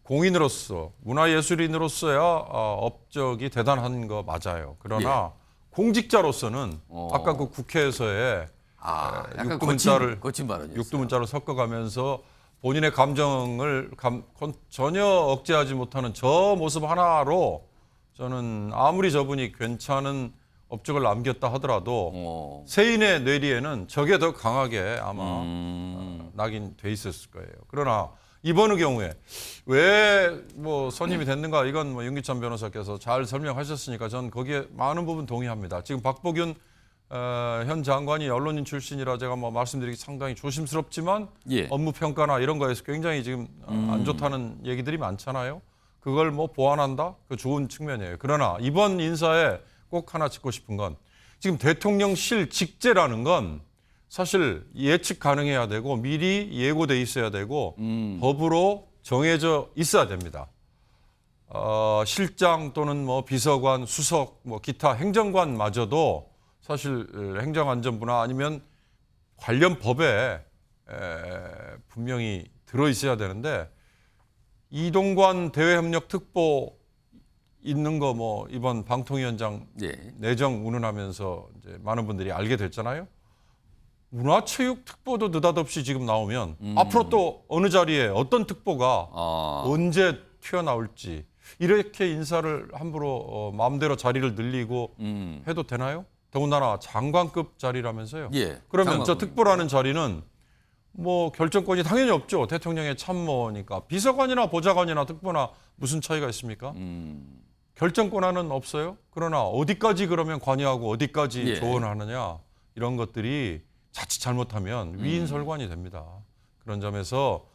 공인으로서 문화예술인으로서야 업적이 대단한 거 맞아요. 그러나 공직자로서는 아까 그 국회에서의 약간 거친 발언이었어요. 육두문자를 섞어가면서 본인의 감정을 전혀 억제하지 못하는 저 모습 하나로 저는 아무리 저분이 괜찮은 업적을 남겼다 하더라도 세인의 뇌리에는 저게 더 강하게 아마 낙인 돼 있었을 거예요. 그러나 이번의 경우에 왜 뭐 선임이 됐는가 이건 뭐 윤기찬 변호사께서 잘 설명하셨으니까 저는 거기에 많은 부분 동의합니다. 지금 박보균 현 장관이 언론인 출신이라 제가 뭐 말씀드리기 상당히 조심스럽지만 예. 업무 평가나 이런 거에서 굉장히 지금 안 좋다는 얘기들이 많잖아요. 그걸 뭐 보완한다? 그 좋은 측면이에요. 그러나 이번 인사에 꼭 하나 짚고 싶은 건 지금 대통령실 직제라는 건 사실 예측 가능해야 되고 미리 예고돼 있어야 되고 법으로 정해져 있어야 됩니다. 실장 또는 뭐 비서관, 수석, 뭐 기타 행정관마저도 사실 행정안전부나 아니면 관련 법에 분명히 들어 있어야 되는데 이동관 대외협력특보 있는 거 뭐 이번 방통위원장 내정 운운하면서 이제 많은 분들이 알게 됐잖아요. 문화체육특보도 느닷없이 지금 나오면 앞으로 또 어느 자리에 어떤 특보가 언제 튀어나올지 이렇게 인사를 함부로 마음대로 자리를 늘리고 해도 되나요? 더군다나 장관급 자리라면서요. 예, 그러면 저 장관급. 특보라는 자리는 뭐 결정권이 당연히 없죠. 대통령의 참모니까. 비서관이나 보좌관이나 특보나 무슨 차이가 있습니까? 결정 권한은 없어요. 그러나 어디까지 그러면 관여하고 어디까지 예. 조언하느냐 이런 것들이 자칫 잘못하면 위인설관이 됩니다. 그런 점에서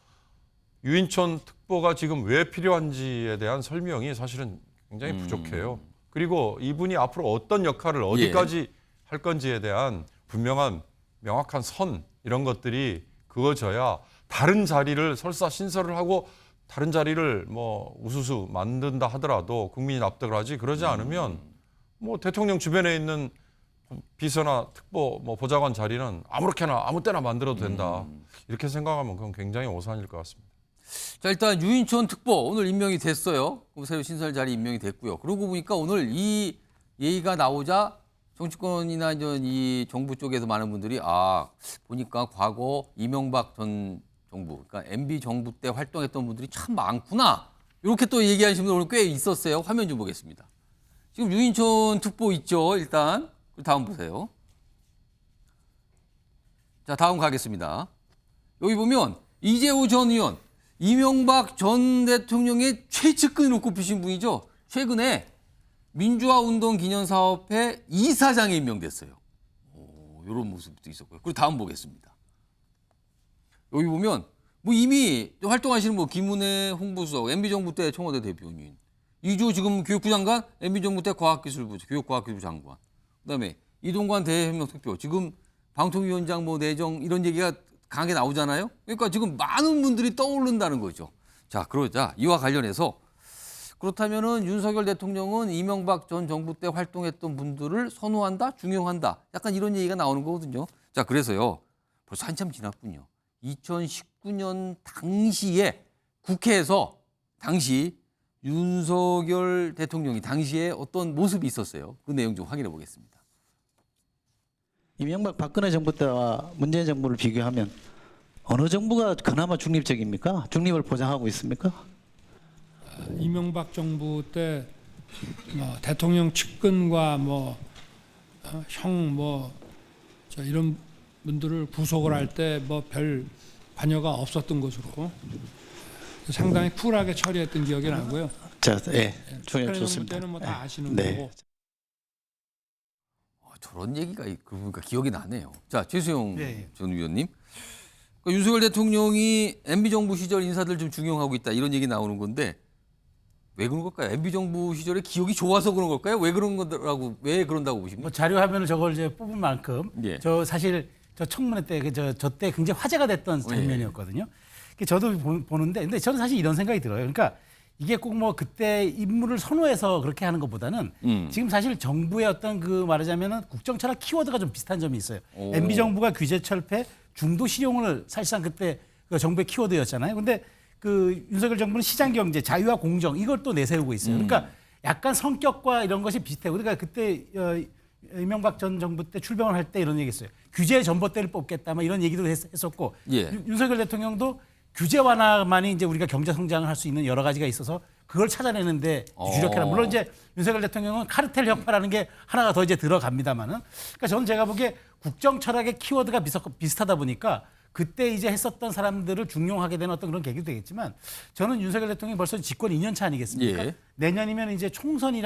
유인천 특보가 지금 왜 필요한지에 대한 설명이 사실은 굉장히 부족해요. 그리고 이분이 앞으로 어떤 역할을 어디까지 할 건지에 대한 분명한 명확한 선 이런 것들이 그어져야 다른 자리를 설사 신설을 하고 다른 자리를 뭐 우수수 만든다 하더라도 국민이 납득을 하지 그러지 않으면 뭐 대통령 주변에 있는 비서나 특보 뭐 보좌관 자리는 아무렇게나 아무 때나 만들어도 된다. 이렇게 생각하면 그건 굉장히 오산일 것 같습니다. 자, 일단 유인천 특보 오늘 임명이 됐어요. 새로 신설 자리 임명이 됐고요. 그러고 보니까 오늘 이 얘기가 나오자 정치권이나 이 정부 쪽에서 많은 분들이 보니까 과거 이명박 전 정부, 그러니까 MB 정부 때 활동했던 분들이 참 많구나. 이렇게 또 얘기하시는 분들 오늘 꽤 있었어요. 화면 좀 보겠습니다. 지금 유인천 특보 있죠, 일단. 다음 보세요. 자, 다음 가겠습니다. 여기 보면 이재호 전 의원, 이명박 전 대통령의 최측근으로 꼽히신 분이죠. 최근에 민주화운동기념사업회 이사장에 임명됐어요. 이런 모습도 있었고요. 그리고 다음 보겠습니다. 여기 보면 뭐 이미 활동하시는 뭐 김은혜 홍보수석, MB정부 때 청와대 대변인, 이조 지금 교육부 장관, MB정부 때 과학기술부, 교육과학기술부 장관, 그다음에 이동관 대해협력특보, 지금 방통위원장 뭐 내정 이런 얘기가 강하게 나오잖아요. 그러니까 지금 많은 분들이 떠오른다는 거죠. 자, 그러자 이와 관련해서 그렇다면은 윤석열 대통령은 이명박 전 정부 때 활동했던 분들을 선호한다, 중용한다, 약간 이런 얘기가 나오는 거거든요. 자, 그래서요 벌써 한참 지났군요. 2019년 당시에 국회에서 당시 윤석열 대통령이 당시에 어떤 모습이 있었어요. 그 내용 좀 확인해 보겠습니다. 이명박 박근혜 정부 때와 문재인 정부를 비교하면 어느 정부가 그나마 중립적입니까? 중립을 보장하고 있습니까? 이명박 정부 때 뭐 대통령 측근과 이런 분들을 구속을 할 때 뭐 별 관여가 없었던 것으로 상당히 쿨하게 처리했던 기억이 나고요. 자, 예, 박근혜 좋습니다. 정부 때는 뭐 다 아시는 네. 거고. 저런 얘기가 그러니까 기억이 나네요. 자, 최수영 네. 전 의원님. 그러니까 윤석열 대통령이 MB정부 시절 인사들 좀 중용하고 있다 이런 얘기 나오는 건데 왜 그런 걸까요? MB정부 시절에 기억이 좋아서 그런 걸까요? 왜 그런 거라고 왜 그런다고 보십니까? 뭐 자료 화면을 저걸 이제 뽑은 만큼 예. 저 사실 저 청문회 때 저 때 굉장히 화제가 됐던 장면이었거든요. 저도 보는데 근데 저는 사실 이런 생각이 들어요. 그러니까 이게 꼭 뭐 그때 인물을 선호해서 그렇게 하는 것보다는 지금 사실 정부의 어떤 그 말하자면은 국정철학 키워드가 좀 비슷한 점이 있어요. 오. MB 정부가 규제 철폐, 중도 실용을 사실상 그때 그 정부의 키워드였잖아요. 근데 그 윤석열 정부는 시장 경제, 자유와 공정 이걸 또 내세우고 있어요. 그러니까 약간 성격과 이런 것이 비슷해요. 그러니까 그때 이명박 전 정부 때 출병을 할 때 이런 얘기했어요. 규제 전봇대를 뽑겠다, 뭐 이런 얘기도 했었고 예. 윤석열 대통령도 규제 완화만이 이제 우리가 경제 성장을 할 수 있는 여러 가지가 있어서 그걸 찾아내는데 주력해라. 물론 이제 윤석열 대통령은 카르텔 혁파라는 게 하나가 더 이제 들어갑니다만은. 그러니까 저는 제가 보기에 국정 철학의 키워드가 비슷하다 보니까 그때 이제 했었던 사람들을 중용하게 되는 어떤 그런 계기도 되겠지만 저는 윤석열 대통령이 벌써 집권 2년 차 아니겠습니까? 예. 내년이면 이제 총선이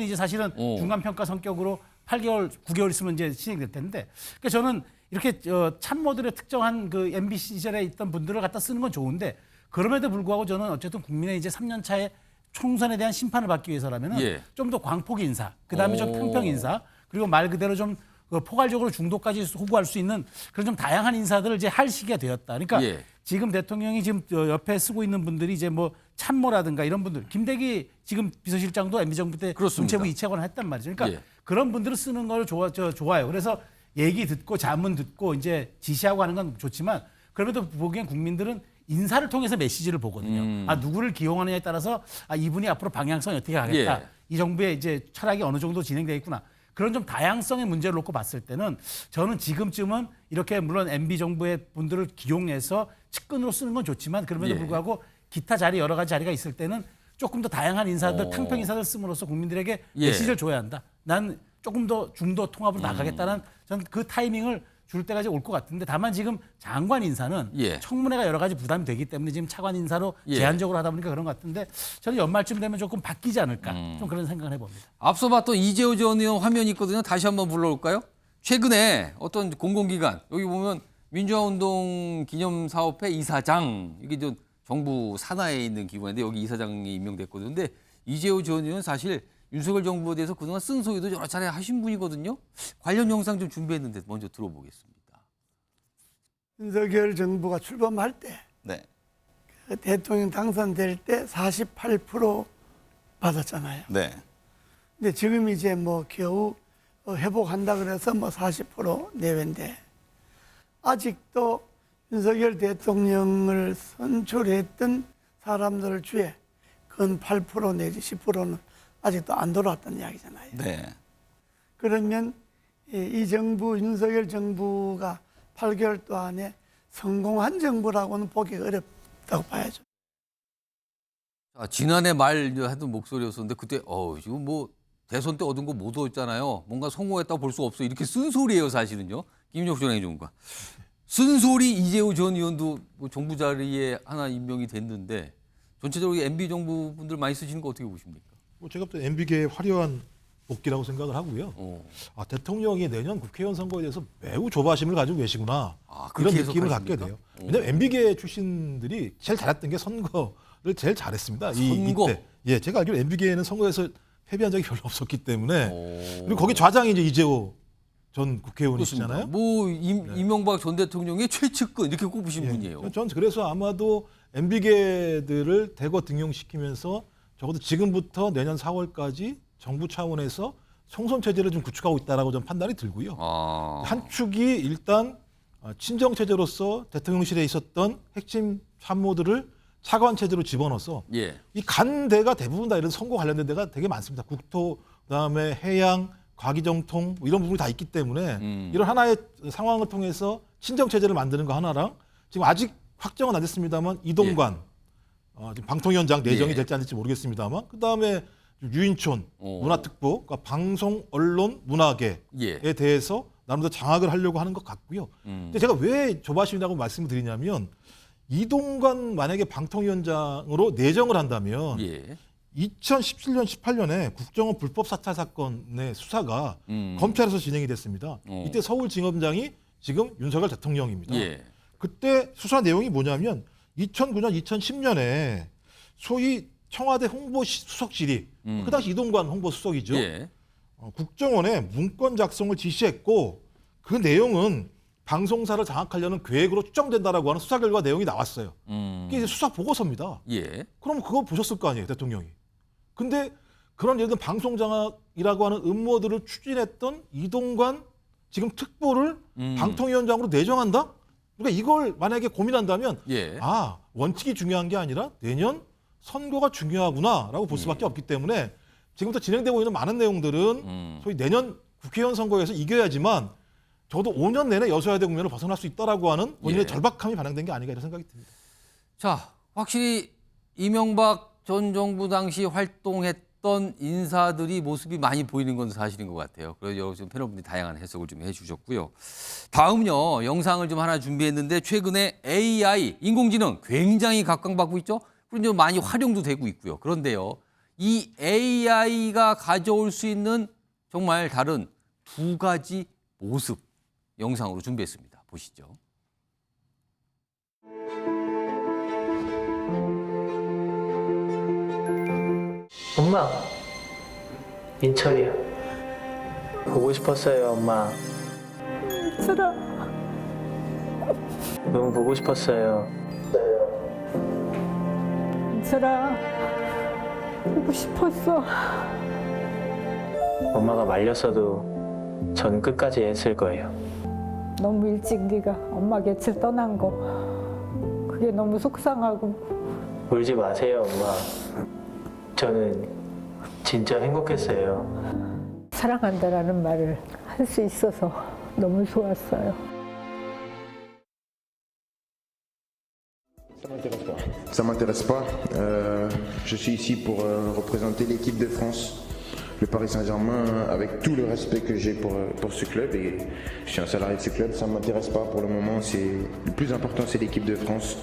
이제 사실은 중간평가 성격으로 8개월, 9개월 있으면 이제 진행될 텐데, 그러니까 저는 이렇게 참모들의 특정한 그 MB 시절에 있던 분들을 갖다 쓰는 건 좋은데 그럼에도 불구하고 저는 어쨌든 국민의 이제 3년 차에 총선에 대한 심판을 받기 위해서라면은 예. 좀 더 광폭 인사, 그 다음에 좀 평평 인사, 그리고 말 그대로 좀 포괄적으로 중도까지 호구할 수 있는 그런 좀 다양한 인사들을 이제 할 시기가 되었다. 그러니까 예. 지금 대통령이 지금 옆에 쓰고 있는 분들이 이제 뭐 참모라든가 이런 분들, 김대기 지금 비서실장도 MB정부 때 문체부 이체관을 했단 말이죠. 그러니까 예. 그런 분들을 쓰는 걸 좋아요. 그래서 얘기 듣고 자문 듣고 이제 지시하고 하는 건 좋지만 그럼에도 보기엔 국민들은 인사를 통해서 메시지를 보거든요. 아, 누구를 기용하느냐에 따라서 아, 이분이 앞으로 방향성이 어떻게 가겠다. 예. 이 정부의 이제 철학이 어느 정도 진행되겠구나. 그런 좀 다양성의 문제를 놓고 봤을 때는 저는 지금쯤은 이렇게 물론 MB 정부의 분들을 기용해서 측근으로 쓰는 건 좋지만 그럼에도 예. 불구하고 기타 자리 여러 가지 자리가 있을 때는 조금 더 다양한 인사들, 탕평 인사들 씀으로써 국민들에게 예. 메시지를 줘야 한다. 난 조금 더 중도 통합으로 나가겠다는 저는 그 타이밍을 줄 때가 이제 올 것 같은데 다만 지금 장관 인사는 예. 청문회가 여러 가지 부담이 되기 때문에 지금 차관 인사로 예. 제한적으로 하다 보니까 그런 것 같은데 저는 연말쯤 되면 조금 바뀌지 않을까 좀 그런 생각을 해봅니다. 앞서 봤던 이재호 전 의원 화면이 있거든요. 다시 한번 불러올까요? 최근에 어떤 공공기관 여기 보면 민주화운동 기념사업회 이사장 이게 좀 정부 산하에 있는 기관인데 여기 이사장이 임명됐거든요. 근데 이재호 전 의원 사실 윤석열 정부에 대해서 그동안 쓴소리도 여러 차례 하신 분이거든요. 관련 영상 좀 준비했는데 먼저 들어보겠습니다. 윤석열 정부가 출범할 때 네. 그 대통령 당선될 때 48% 받았잖아요. 네. 근데 지금 이제 뭐 겨우 회복한다 그래서 뭐 40% 내외인데 아직도 윤석열 대통령을 선출했던 사람들 중에 근 8% 내지 10%는 아직도 안 돌아왔다는 이야기잖아요. 네. 그러면 이 정부, 윤석열 정부가 8개월 동안에 성공한 정부라고는 보기 어렵다고 봐야죠. 자, 지난해 말 하던 목소리였었는데 그때 지금 뭐 대선 때 얻은 거 못 얻었잖아요. 뭔가 성공했다고 볼 수 없어. 이렇게 쓴소리예요, 사실은요. 김용수 전 행정관. 쓴소리 이재호 전 의원도 뭐 정부 자리에 하나 임명이 됐는데 전체적으로 MB 정부 분들 많이 쓰시는 거 어떻게 보십니까? 제가 볼 때 MB계의 화려한 복귀라고 생각을 하고요. 대통령이 내년 국회의원 선거에 대해서 매우 조바심을 가지고 계시구나. 그런 느낌을 갖게 돼요. 왜냐하면 MB계 출신들이 제일 잘했던 게 선거를 제일 잘했습니다. 이때. 예, 제가 알기로 MB계는 선거에서 패배한 적이 별로 없었기 때문에 그리고 거기 좌장이 이제 이재호 전 국회의원이시잖아요. 이명박 전 대통령의 최측근 이렇게 꼽으신 분이에요. 전 그래서 아마도 MB계들을 대거 등용시키면서 적어도 지금부터 내년 4월까지 정부 차원에서 총선 체제를 좀 구축하고 있다라고 좀 판단이 들고요. 한 축이 일단 친정 체제로서 대통령실에 있었던 핵심 참모들을 차관 체제로 집어넣어서 이 간대가 대부분 다 이런 선거 관련된 데가 되게 많습니다. 국토, 그다음에 해양, 과기정통 뭐 이런 부분이 다 있기 때문에 이런 하나의 상황을 통해서 친정 체제를 만드는 거 하나랑 지금 아직 확정은 안 됐습니다만 이동관 지금 방통위원장 내정이 될지 안 될지 모르겠습니다만 그다음에 유인촌 문화특보, 그러니까 방송, 언론, 문화계에 대해서 나름대로 장악을 하려고 하는 것 같고요. 근데 제가 왜 조바심이라고 말씀을 드리냐면 이동관 만약에 방통위원장으로 내정을 한다면 2017년, 18년에 국정원 불법 사찰 사건의 수사가 검찰에서 진행이 됐습니다. 이때 서울지검장이 지금 윤석열 대통령입니다. 그때 수사 내용이 뭐냐면 2009년, 2010년에 소위 청와대 홍보수석실이 그 당시 이동관 홍보수석이죠. 국정원에 문건 작성을 지시했고 그 내용은 방송사를 장악하려는 계획으로 추정된다라고 하는 수사 결과 내용이 나왔어요. 이게 이제 수사 보고서입니다. 그럼 그거 보셨을 거 아니에요, 대통령이. 근데 그런 예를 들면 방송 장악이라고 하는 음모들을 추진했던 이동관 지금 특보를 방통위원장으로 내정한다? 그러니까 이걸 만약에 고민한다면 원칙이 중요한 게 아니라 내년 선거가 중요하구나라고 볼 수밖에 없기 때문에 지금부터 진행되고 있는 많은 내용들은 소위 내년 국회의원 선거에서 이겨야지만 적어도 5년 내내 여소야대 국면을 벗어날 수 있다라고 하는 본인의 절박함이 반영된 게 아닌가 이런 생각이 듭니다. 자, 확실히 이명박 전 정부 당시 활동했던 인사들이 모습이 많이 보이는 건 사실인 것 같아요. 그래서 여러 지금 패널분들이 다양한 해석을 좀 해주셨고요. 다음요, 영상을 좀 하나 준비했는데 최근에 AI, 인공지능 굉장히 각광받고 있죠. 그리고 좀 많이 활용도 되고 있고요. 그런데요, 이 AI가 가져올 수 있는 정말 다른 두 가지 모습 영상으로 준비했습니다. 보시죠. 엄마, 민철이야. 보고 싶었어요, 엄마. 민철아. 너무 보고 싶었어요. 민철아, 보고 싶었어. 엄마가 말렸어도 전 끝까지 애쓸 거예요. 너무 일찍 네가 엄마 곁을 떠난 거 그게 너무 속상하고. 울지 마세요, 엄마. 저는 진짜 행복했어요. 사랑한다라는 말을 할 수 있어서 너무 좋았어요. Ça m'intéresse pas. Je suis ici pour représenter l'équipe de France, le Paris Saint-Germain, avec tout le respect que j'ai pour ce club. Et je suis un salarié de ce club. Ça m'intéresse pas pour le moment. Le plus important, c'est l'équipe de France.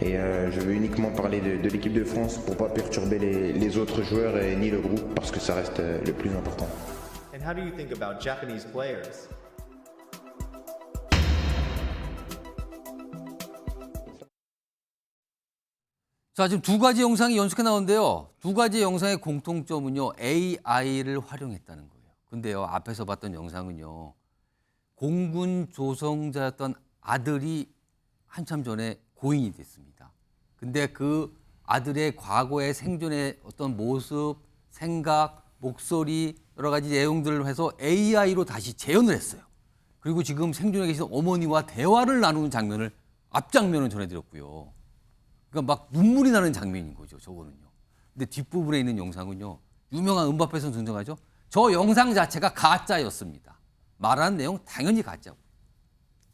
Et je veux uniquement parler de l'équipe de France pour pas perturber les autres joueurs et ni le groupe parce que ça reste le plus important. And how do you think about Japanese players? 자, 지금 두 가지 영상이 연속해 나오는데요. 두 가지 영상의 공통점은요, AI를 활용했다는 거예요. 근데요, 앞에서 봤던 영상은요, 공군 조성자였던 아들이 한참 전에 고인이 됐습니다. 근데 그 아들의 과거의 생존의 어떤 모습, 생각, 목소리, 여러 가지 내용들을 해서 AI로 다시 재현을 했어요. 그리고 지금 생존해 계신 어머니와 대화를 나누는 장면을 앞장면을 전해드렸고요. 그러니까 막 눈물이 나는 장면인 거죠, 저거는요. 근데 뒷부분에 있는 영상은요, 유명한 음바페 선수 등장하죠. 저 영상 자체가 가짜였습니다. 말하는 내용 당연히 가짜고.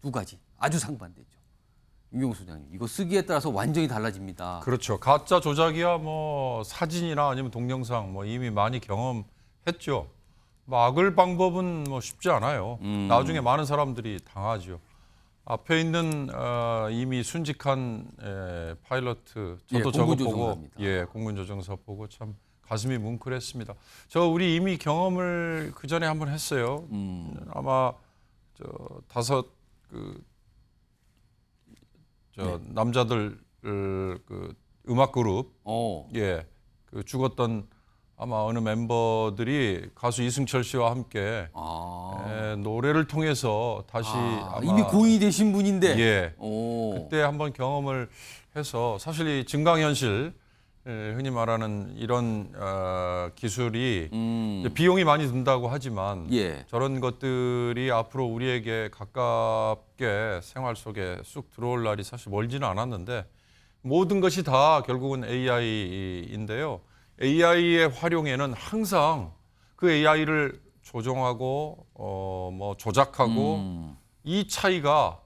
두 가지 아주 상반되죠. 윤경수 소장님, 이거 쓰기에 따라서 완전히 달라집니다. 그렇죠. 가짜 조작이야 뭐 사진이나 아니면 동영상 뭐 이미 많이 경험했죠. 막을 방법은 뭐 쉽지 않아요. 나중에 많은 사람들이 당하죠. 앞에 있는 이미 순직한 파일럿 저도 저거 보고 공군 조정사 보고 참 가슴이 뭉클했습니다. 우리 이미 경험을 그 전에 한번 했어요. 아마 남자들 그 음악 그룹 그 죽었던 아마 어느 멤버들이 가수 이승철 씨와 함께 노래를 통해서 다시 아마 이미 고인이 되신 분인데 그때 한번 경험을 해서 사실 이 증강현실 흔히 말하는 이런 기술이 비용이 많이 든다고 하지만 저런 것들이 앞으로 우리에게 가깝게 생활 속에 쑥 들어올 날이 사실 멀지는 않았는데 모든 것이 다 결국은 AI인데요. AI의 활용에는 항상 그 AI를 조종하고 조작하고 이 차이가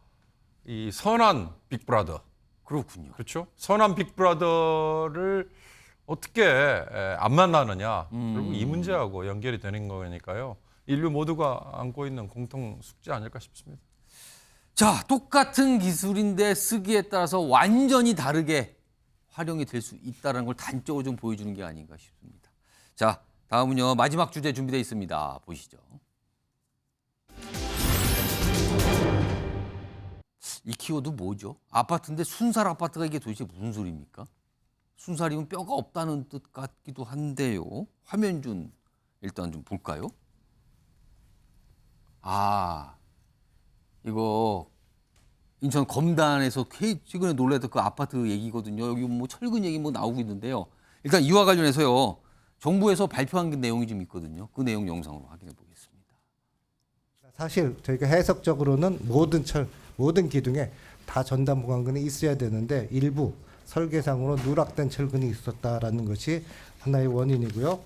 이 선한 빅브라더 그렇군요. 그렇죠. 선한 빅브라더를 어떻게 안 만나느냐. 결국 이 문제하고 연결이 되는 거니까요. 인류 모두가 안고 있는 공통 숙제 아닐까 싶습니다. 자, 똑같은 기술인데 쓰기에 따라서 완전히 다르게 활용이 될 수 있다는 걸 단적으로 좀 보여주는 게 아닌가 싶습니다. 자, 다음은요. 마지막 주제 준비되어 있습니다. 보시죠. 이 키워드 뭐죠? 아파트인데 순살 아파트가 이게 도대체 무슨 소리입니까? 순살이면 뼈가 없다는 뜻 같기도 한데요. 화면 좀 일단 좀 볼까요? 이거 인천 검단에서 최근에 놀랐던 그 아파트 얘기거든요. 여기 뭐 철근 얘기 뭐 나오고 있는데요. 일단 이와 관련해서요. 정부에서 발표한 내용이 좀 있거든요. 그 내용 영상으로 확인해 보겠습니다. 사실 저희가 해석적으로는 모든 기둥에 다 전담 보강근이 있어야 되는데 일부 설계상으로 누락된 철근이 있었다라는 것이 하나의 원인이고요.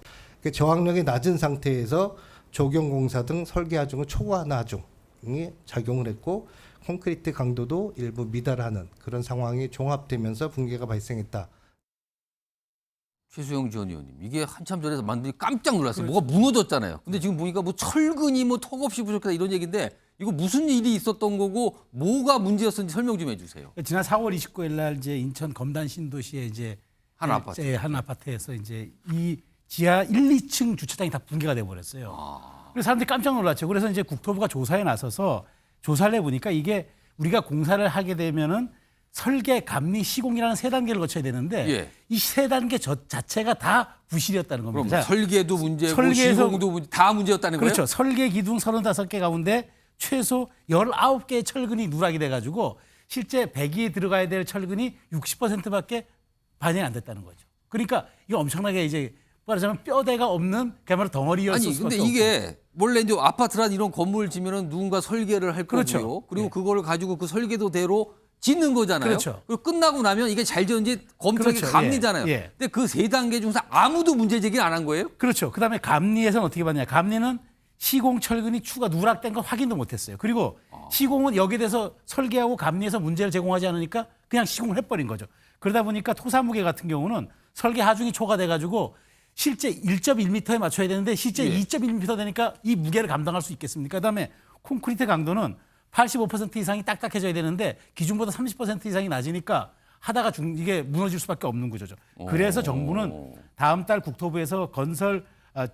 저항력이 낮은 상태에서 조경공사 등 설계 하중은 초과한 하중이 작용을 했고 콘크리트 강도도 일부 미달하는 그런 상황이 종합되면서 붕괴가 발생했다. 최수영 전 의원님, 이게 한참 전에 만들니 깜짝 놀랐어요. 뭐가 무너졌잖아요. 근데 지금 보니까 뭐 철근이 뭐 턱없이 부족하다 이런 얘기인데 이거 무슨 일이 있었던 거고 뭐가 문제였는지 설명 좀 해주세요. 지난 4월 29일 날 이제 인천 검단 신도시에 이제 한 아파트, 한 아파트에서 이제 이 지하 1, 2층 주차장이 다 붕괴가 돼 버렸어요. 그래서 사람들이 깜짝 놀랐죠. 그래서 이제 국토부가 조사에 나서서 조사를 해보니까 이게 우리가 공사를 하게 되면은 설계, 감리, 시공이라는 세 단계를 거쳐야 되는데 이 세 단계 자체가 다 부실이었다는 겁니다. 그럼 설계도 문제고 시공도 문제, 다 문제였다는 거예요? 그렇죠. 설계 기둥 35개 가운데 최소 19개의 철근이 누락이 돼가지고 실제 배기에 들어가야 될 철근이 60%밖에 반영이 안 됐다는 거죠. 그러니까 이거 엄청나게 이제 말하자면 뼈대가 없는 그야말로 덩어리였을 수밖에 없고. 근데 이게 원래 이제 아파트란 이런 건물을 지면은 누군가 설계를 할 그렇죠. 거고요. 그리고 그거를 가지고 그 설계도대로 짓는 거잖아요. 그렇죠. 그리고 끝나고 나면 이게 잘 지었는지 검토하기 그렇죠. 감리잖아요. 근데 그 세 단계 중에서 아무도 문제 제기를 안 한 거예요? 그렇죠. 그다음에 감리에서는 어떻게 봤냐? 감리는 시공 철근이 추가 누락된 걸 확인도 못했어요. 그리고 시공은 여기에 대해서 설계하고 감리해서 문제를 제공하지 않으니까 그냥 시공을 해버린 거죠. 그러다 보니까 토사무게 같은 경우는 설계 하중이 초과돼가지고 실제 1.1m에 맞춰야 되는데 실제 2.1m 되니까 이 무게를 감당할 수 있겠습니까? 그다음에 콘크리트 강도는 85% 이상이 딱딱해져야 되는데 기준보다 30% 이상이 낮으니까 하다가 이게 무너질 수밖에 없는 구조죠. 그래서 정부는 다음 달 국토부에서 건설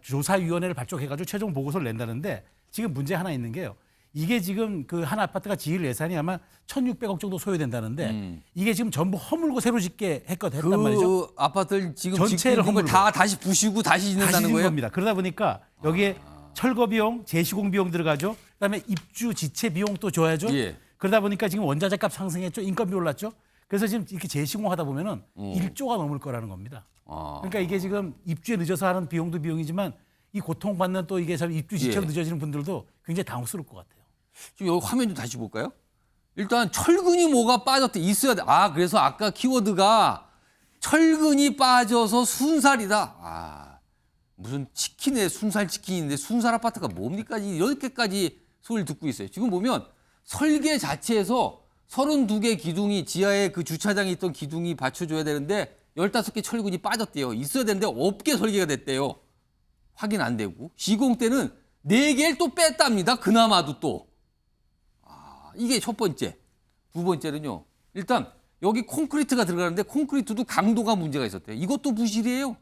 조사위원회를 발족해가지고 최종 보고서를 낸다는데 지금 문제 하나 있는 게요. 이게 지금 그 한 아파트가 지을 예산이 아마 1,600억 정도 소요된다는데 이게 지금 전부 허물고 새로 짓게 했단 말이죠. 그 아파트를 지금 전체를 짓는 걸 다 다시 부시고 다시 짓는다는 거예요? 겁니다. 그러다 보니까 여기에 철거 비용, 재시공 비용 들어가죠. 그다음에 입주 지체 비용 또 줘야죠. 그러다 보니까 지금 원자재값 상승했죠. 인건비 올랐죠. 그래서 지금 이렇게 재시공하다 보면은 1조가 넘을 거라는 겁니다. 그러니까 이게 지금 입주에 늦어서 하는 비용도 비용이지만 이 고통받는 또 이게 참 입주 지체로 늦어지는 분들도 굉장히 당혹스러울 것 같아요. 지금 여기 화면 좀 다시 볼까요? 일단 철근이 뭐가 빠졌대 있어야 돼. 그래서 아까 키워드가 철근이 빠져서 순살이다. 무슨 치킨에 순살 치킨인데 순살 아파트가 뭡니까? 이렇게까지 소리를 듣고 있어요. 지금 보면 설계 자체에서 32개 기둥이 지하에 그 주차장에 있던 기둥이 받쳐줘야 되는데 15개 철근이 빠졌대요. 있어야 되는데 없게 설계가 됐대요. 확인 안 되고. 시공 때는 4개를 또 뺐답니다. 그나마도 또. 이게 첫 번째. 두 번째는요. 일단 여기 콘크리트가 들어가는데 콘크리트도 강도가 문제가 있었대요. 이것도 부실이에요.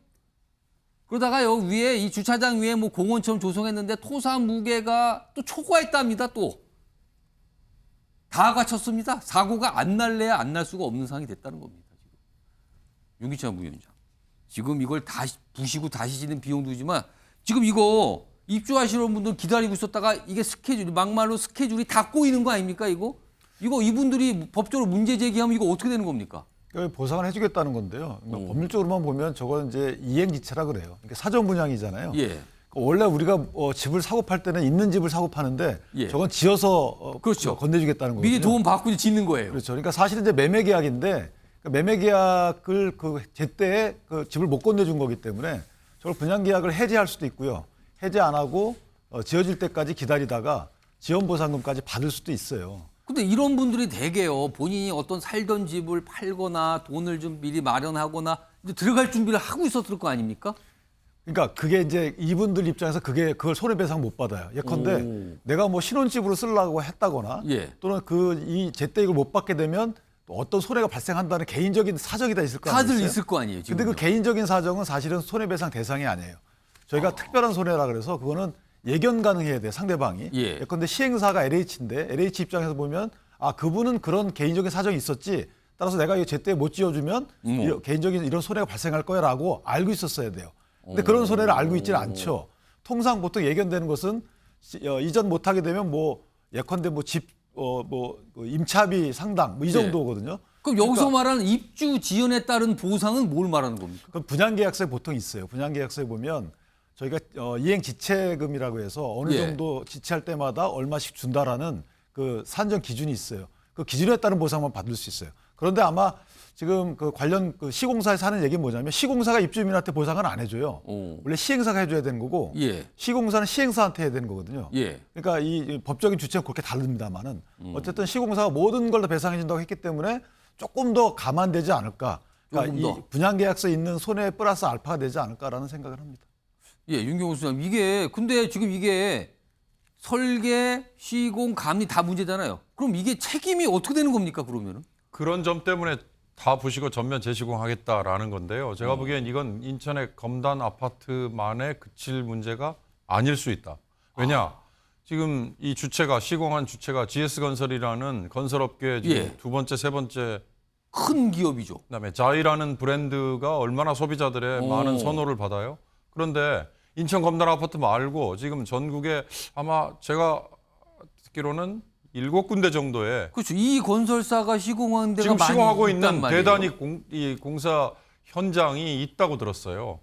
그러다가요 위에 이 주차장 위에 뭐 공원처럼 조성했는데 토사 무게가 또 초과했답니다. 또 다 갖췄습니다. 사고가 안 날래야 안 날 수가 없는 상황이 됐다는 겁니다. 지금 윤기찬 부위원장 지금 이걸 다시 부시고 다시 지는 비용도 지만 지금 이거 입주하시는 분들 기다리고 있었다가 이게 스케줄이 막말로 스케줄이 다 꼬이는 거 아닙니까 이거 이분들이 법적으로 문제 제기하면 이거 어떻게 되는 겁니까? 보상을 해주겠다는 건데요. 그러니까 법률적으로만 보면 저건 이제 이행지체라 그래요. 그러니까 사전 분양이잖아요. 예. 원래 우리가 집을 사고 팔 때는 있는 집을 사고 파는데 예. 저건 지어서 그렇죠. 건네주겠다는 거거든요. 미리 도움 받고 짓는 거예요. 그렇죠. 그러니까 사실은 이제 매매 계약인데 매매 계약을 그 제때에 그 집을 못 건네준 거기 때문에 저걸 분양 계약을 해지할 수도 있고요. 해지 안 하고 지어질 때까지 기다리다가 지원 보상금까지 받을 수도 있어요. 근데 이런 분들이 대개요. 본인이 어떤 살던 집을 팔거나 돈을 좀 미리 마련하거나 이제 들어갈 준비를 하고 있었을 거 아닙니까? 그러니까 그게 이제 이분들 입장에서 그걸 손해배상 못 받아요. 예컨대 내가 뭐 신혼집으로 쓰려고 했다거나 예. 또는 이 제때 이걸 못 받게 되면 또 어떤 손해가 발생한다는 개인적인 사정이 다 있을 거 아니에요. 다들 있을 거 아니에요. 근데 그 개인적인 사정은 사실은 손해배상 대상이 아니에요. 저희가 특별한 손해라 그래서 그거는 예견 가능해야 돼요. 상대방이. 예. 예컨대 시행사가 LH인데 LH 입장에서 보면 그분은 그런 개인적인 사정이 있었지. 따라서 내가 이거 제때 못 지어주면 개인적인 이런 손해가 발생할 거야라고 알고 있었어야 돼요. 근데 그런 손해를 알고 있지는 않죠. 통상 보통 예견되는 것은 이전 못하게 되면 뭐 예컨대 뭐 집 임차비 상당 이 정도거든요. 그럼 여기서 말하는 입주 지연에 따른 보상은 뭘 말하는 겁니까? 그럼 분양계약서에 보통 있어요. 분양계약서에 보면 저희가 이행 지체금이라고 해서 어느 정도 지체할 때마다 얼마씩 준다라는 그 산정 기준이 있어요. 그 기준에 따른 보상만 받을 수 있어요. 그런데 아마 지금 그 관련 그 시공사에서 하는 얘기는 뭐냐면 시공사가 입주민한테 보상은 안 해줘요. 원래 시행사가 해줘야 되는 거고 시공사는 시행사한테 해야 되는 거거든요. 그러니까 이 법적인 주체는 그렇게 다릅니다만은 어쨌든 시공사가 모든 걸 다 배상해준다고 했기 때문에 조금 더 감안되지 않을까. 그러니까 이 분양계약서에 있는 손해 플러스 알파가 되지 않을까라는 생각을 합니다. 예, 윤경호 수장님 근데 지금 이게 설계, 시공, 감리 다 문제잖아요. 그럼 이게 책임이 어떻게 되는 겁니까 그러면은? 그런 점 때문에 다 부시고 전면 재시공하겠다라는 건데요. 제가 보기엔 이건 인천의 검단 아파트만에 그칠 문제가 아닐 수 있다. 왜냐? 지금 이 주체가 시공한 주체가 GS건설이라는 건설업계 지금 두 번째, 세 번째 큰 기업이죠. 그다음에 자이라는 브랜드가 얼마나 소비자들의 많은 선호를 받아요. 그런데 인천 검단 아파트 말고 지금 전국에 아마 제가 듣기로는 7군데 정도의 그렇죠. 이 건설사가 시공한 데가 지금 많이 시공하고 있단 있는 말이에요. 대단히 이 공사 현장이 있다고 들었어요.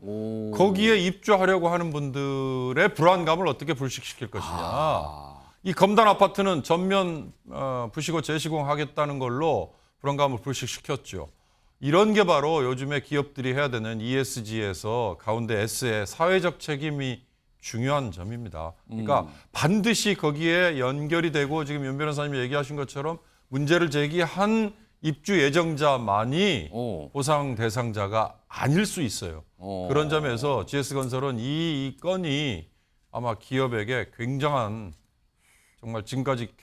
거기에 입주하려고 하는 분들의 불안감을 어떻게 불식시킬 것이냐. 이 검단 아파트는 전면 부시고 재시공하겠다는 걸로 불안감을 불식시켰죠. 이런 게 바로 요즘에 기업들이 해야 되는 ESG에서 가운데 S의 사회적 책임이 중요한 점입니다. 그러니까 반드시 거기에 연결이 되고 지금 윤 변호사님이 얘기하신 것처럼 문제를 제기한 입주 예정자만이 보상 대상자가 아닐 수 있어요. 그런 점에서 GS건설은 이 건이 아마 기업에게 굉장한 정말 지금까지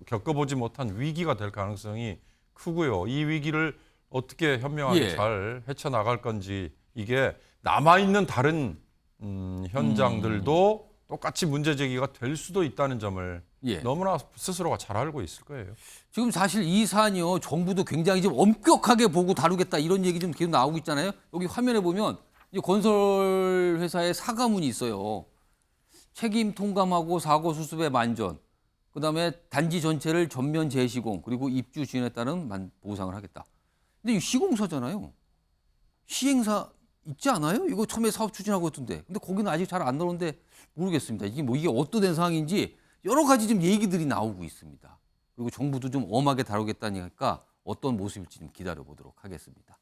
겪어보지 못한 위기가 될 가능성이 크고요. 이 위기를 어떻게 현명하게 잘 헤쳐나갈 건지 이게 남아있는 다른 현장들도 똑같이 문제 제기가 될 수도 있다는 점을 너무나 스스로가 잘 알고 있을 거예요. 지금 사실 이 사안이요. 정부도 굉장히 좀 엄격하게 보고 다루겠다 이런 얘기 좀 계속 나오고 있잖아요. 여기 화면에 보면 이 건설 회사의 사과문이 있어요. 책임 통감하고 사고 수습의 만전. 그다음에 단지 전체를 전면 재시공 그리고 입주 지연에 따른 보상을 하겠다. 근데 이 시공사잖아요. 시행사 있지 않아요? 이거 처음에 사업 추진하고 있던데. 근데 거기는 아직 잘 안 나오는데 모르겠습니다. 이게 어떻게 된 상황인지 여러 가지 좀 얘기들이 나오고 있습니다. 그리고 정부도 좀 엄하게 다루겠다니까 어떤 모습일지 좀 기다려 보도록 하겠습니다.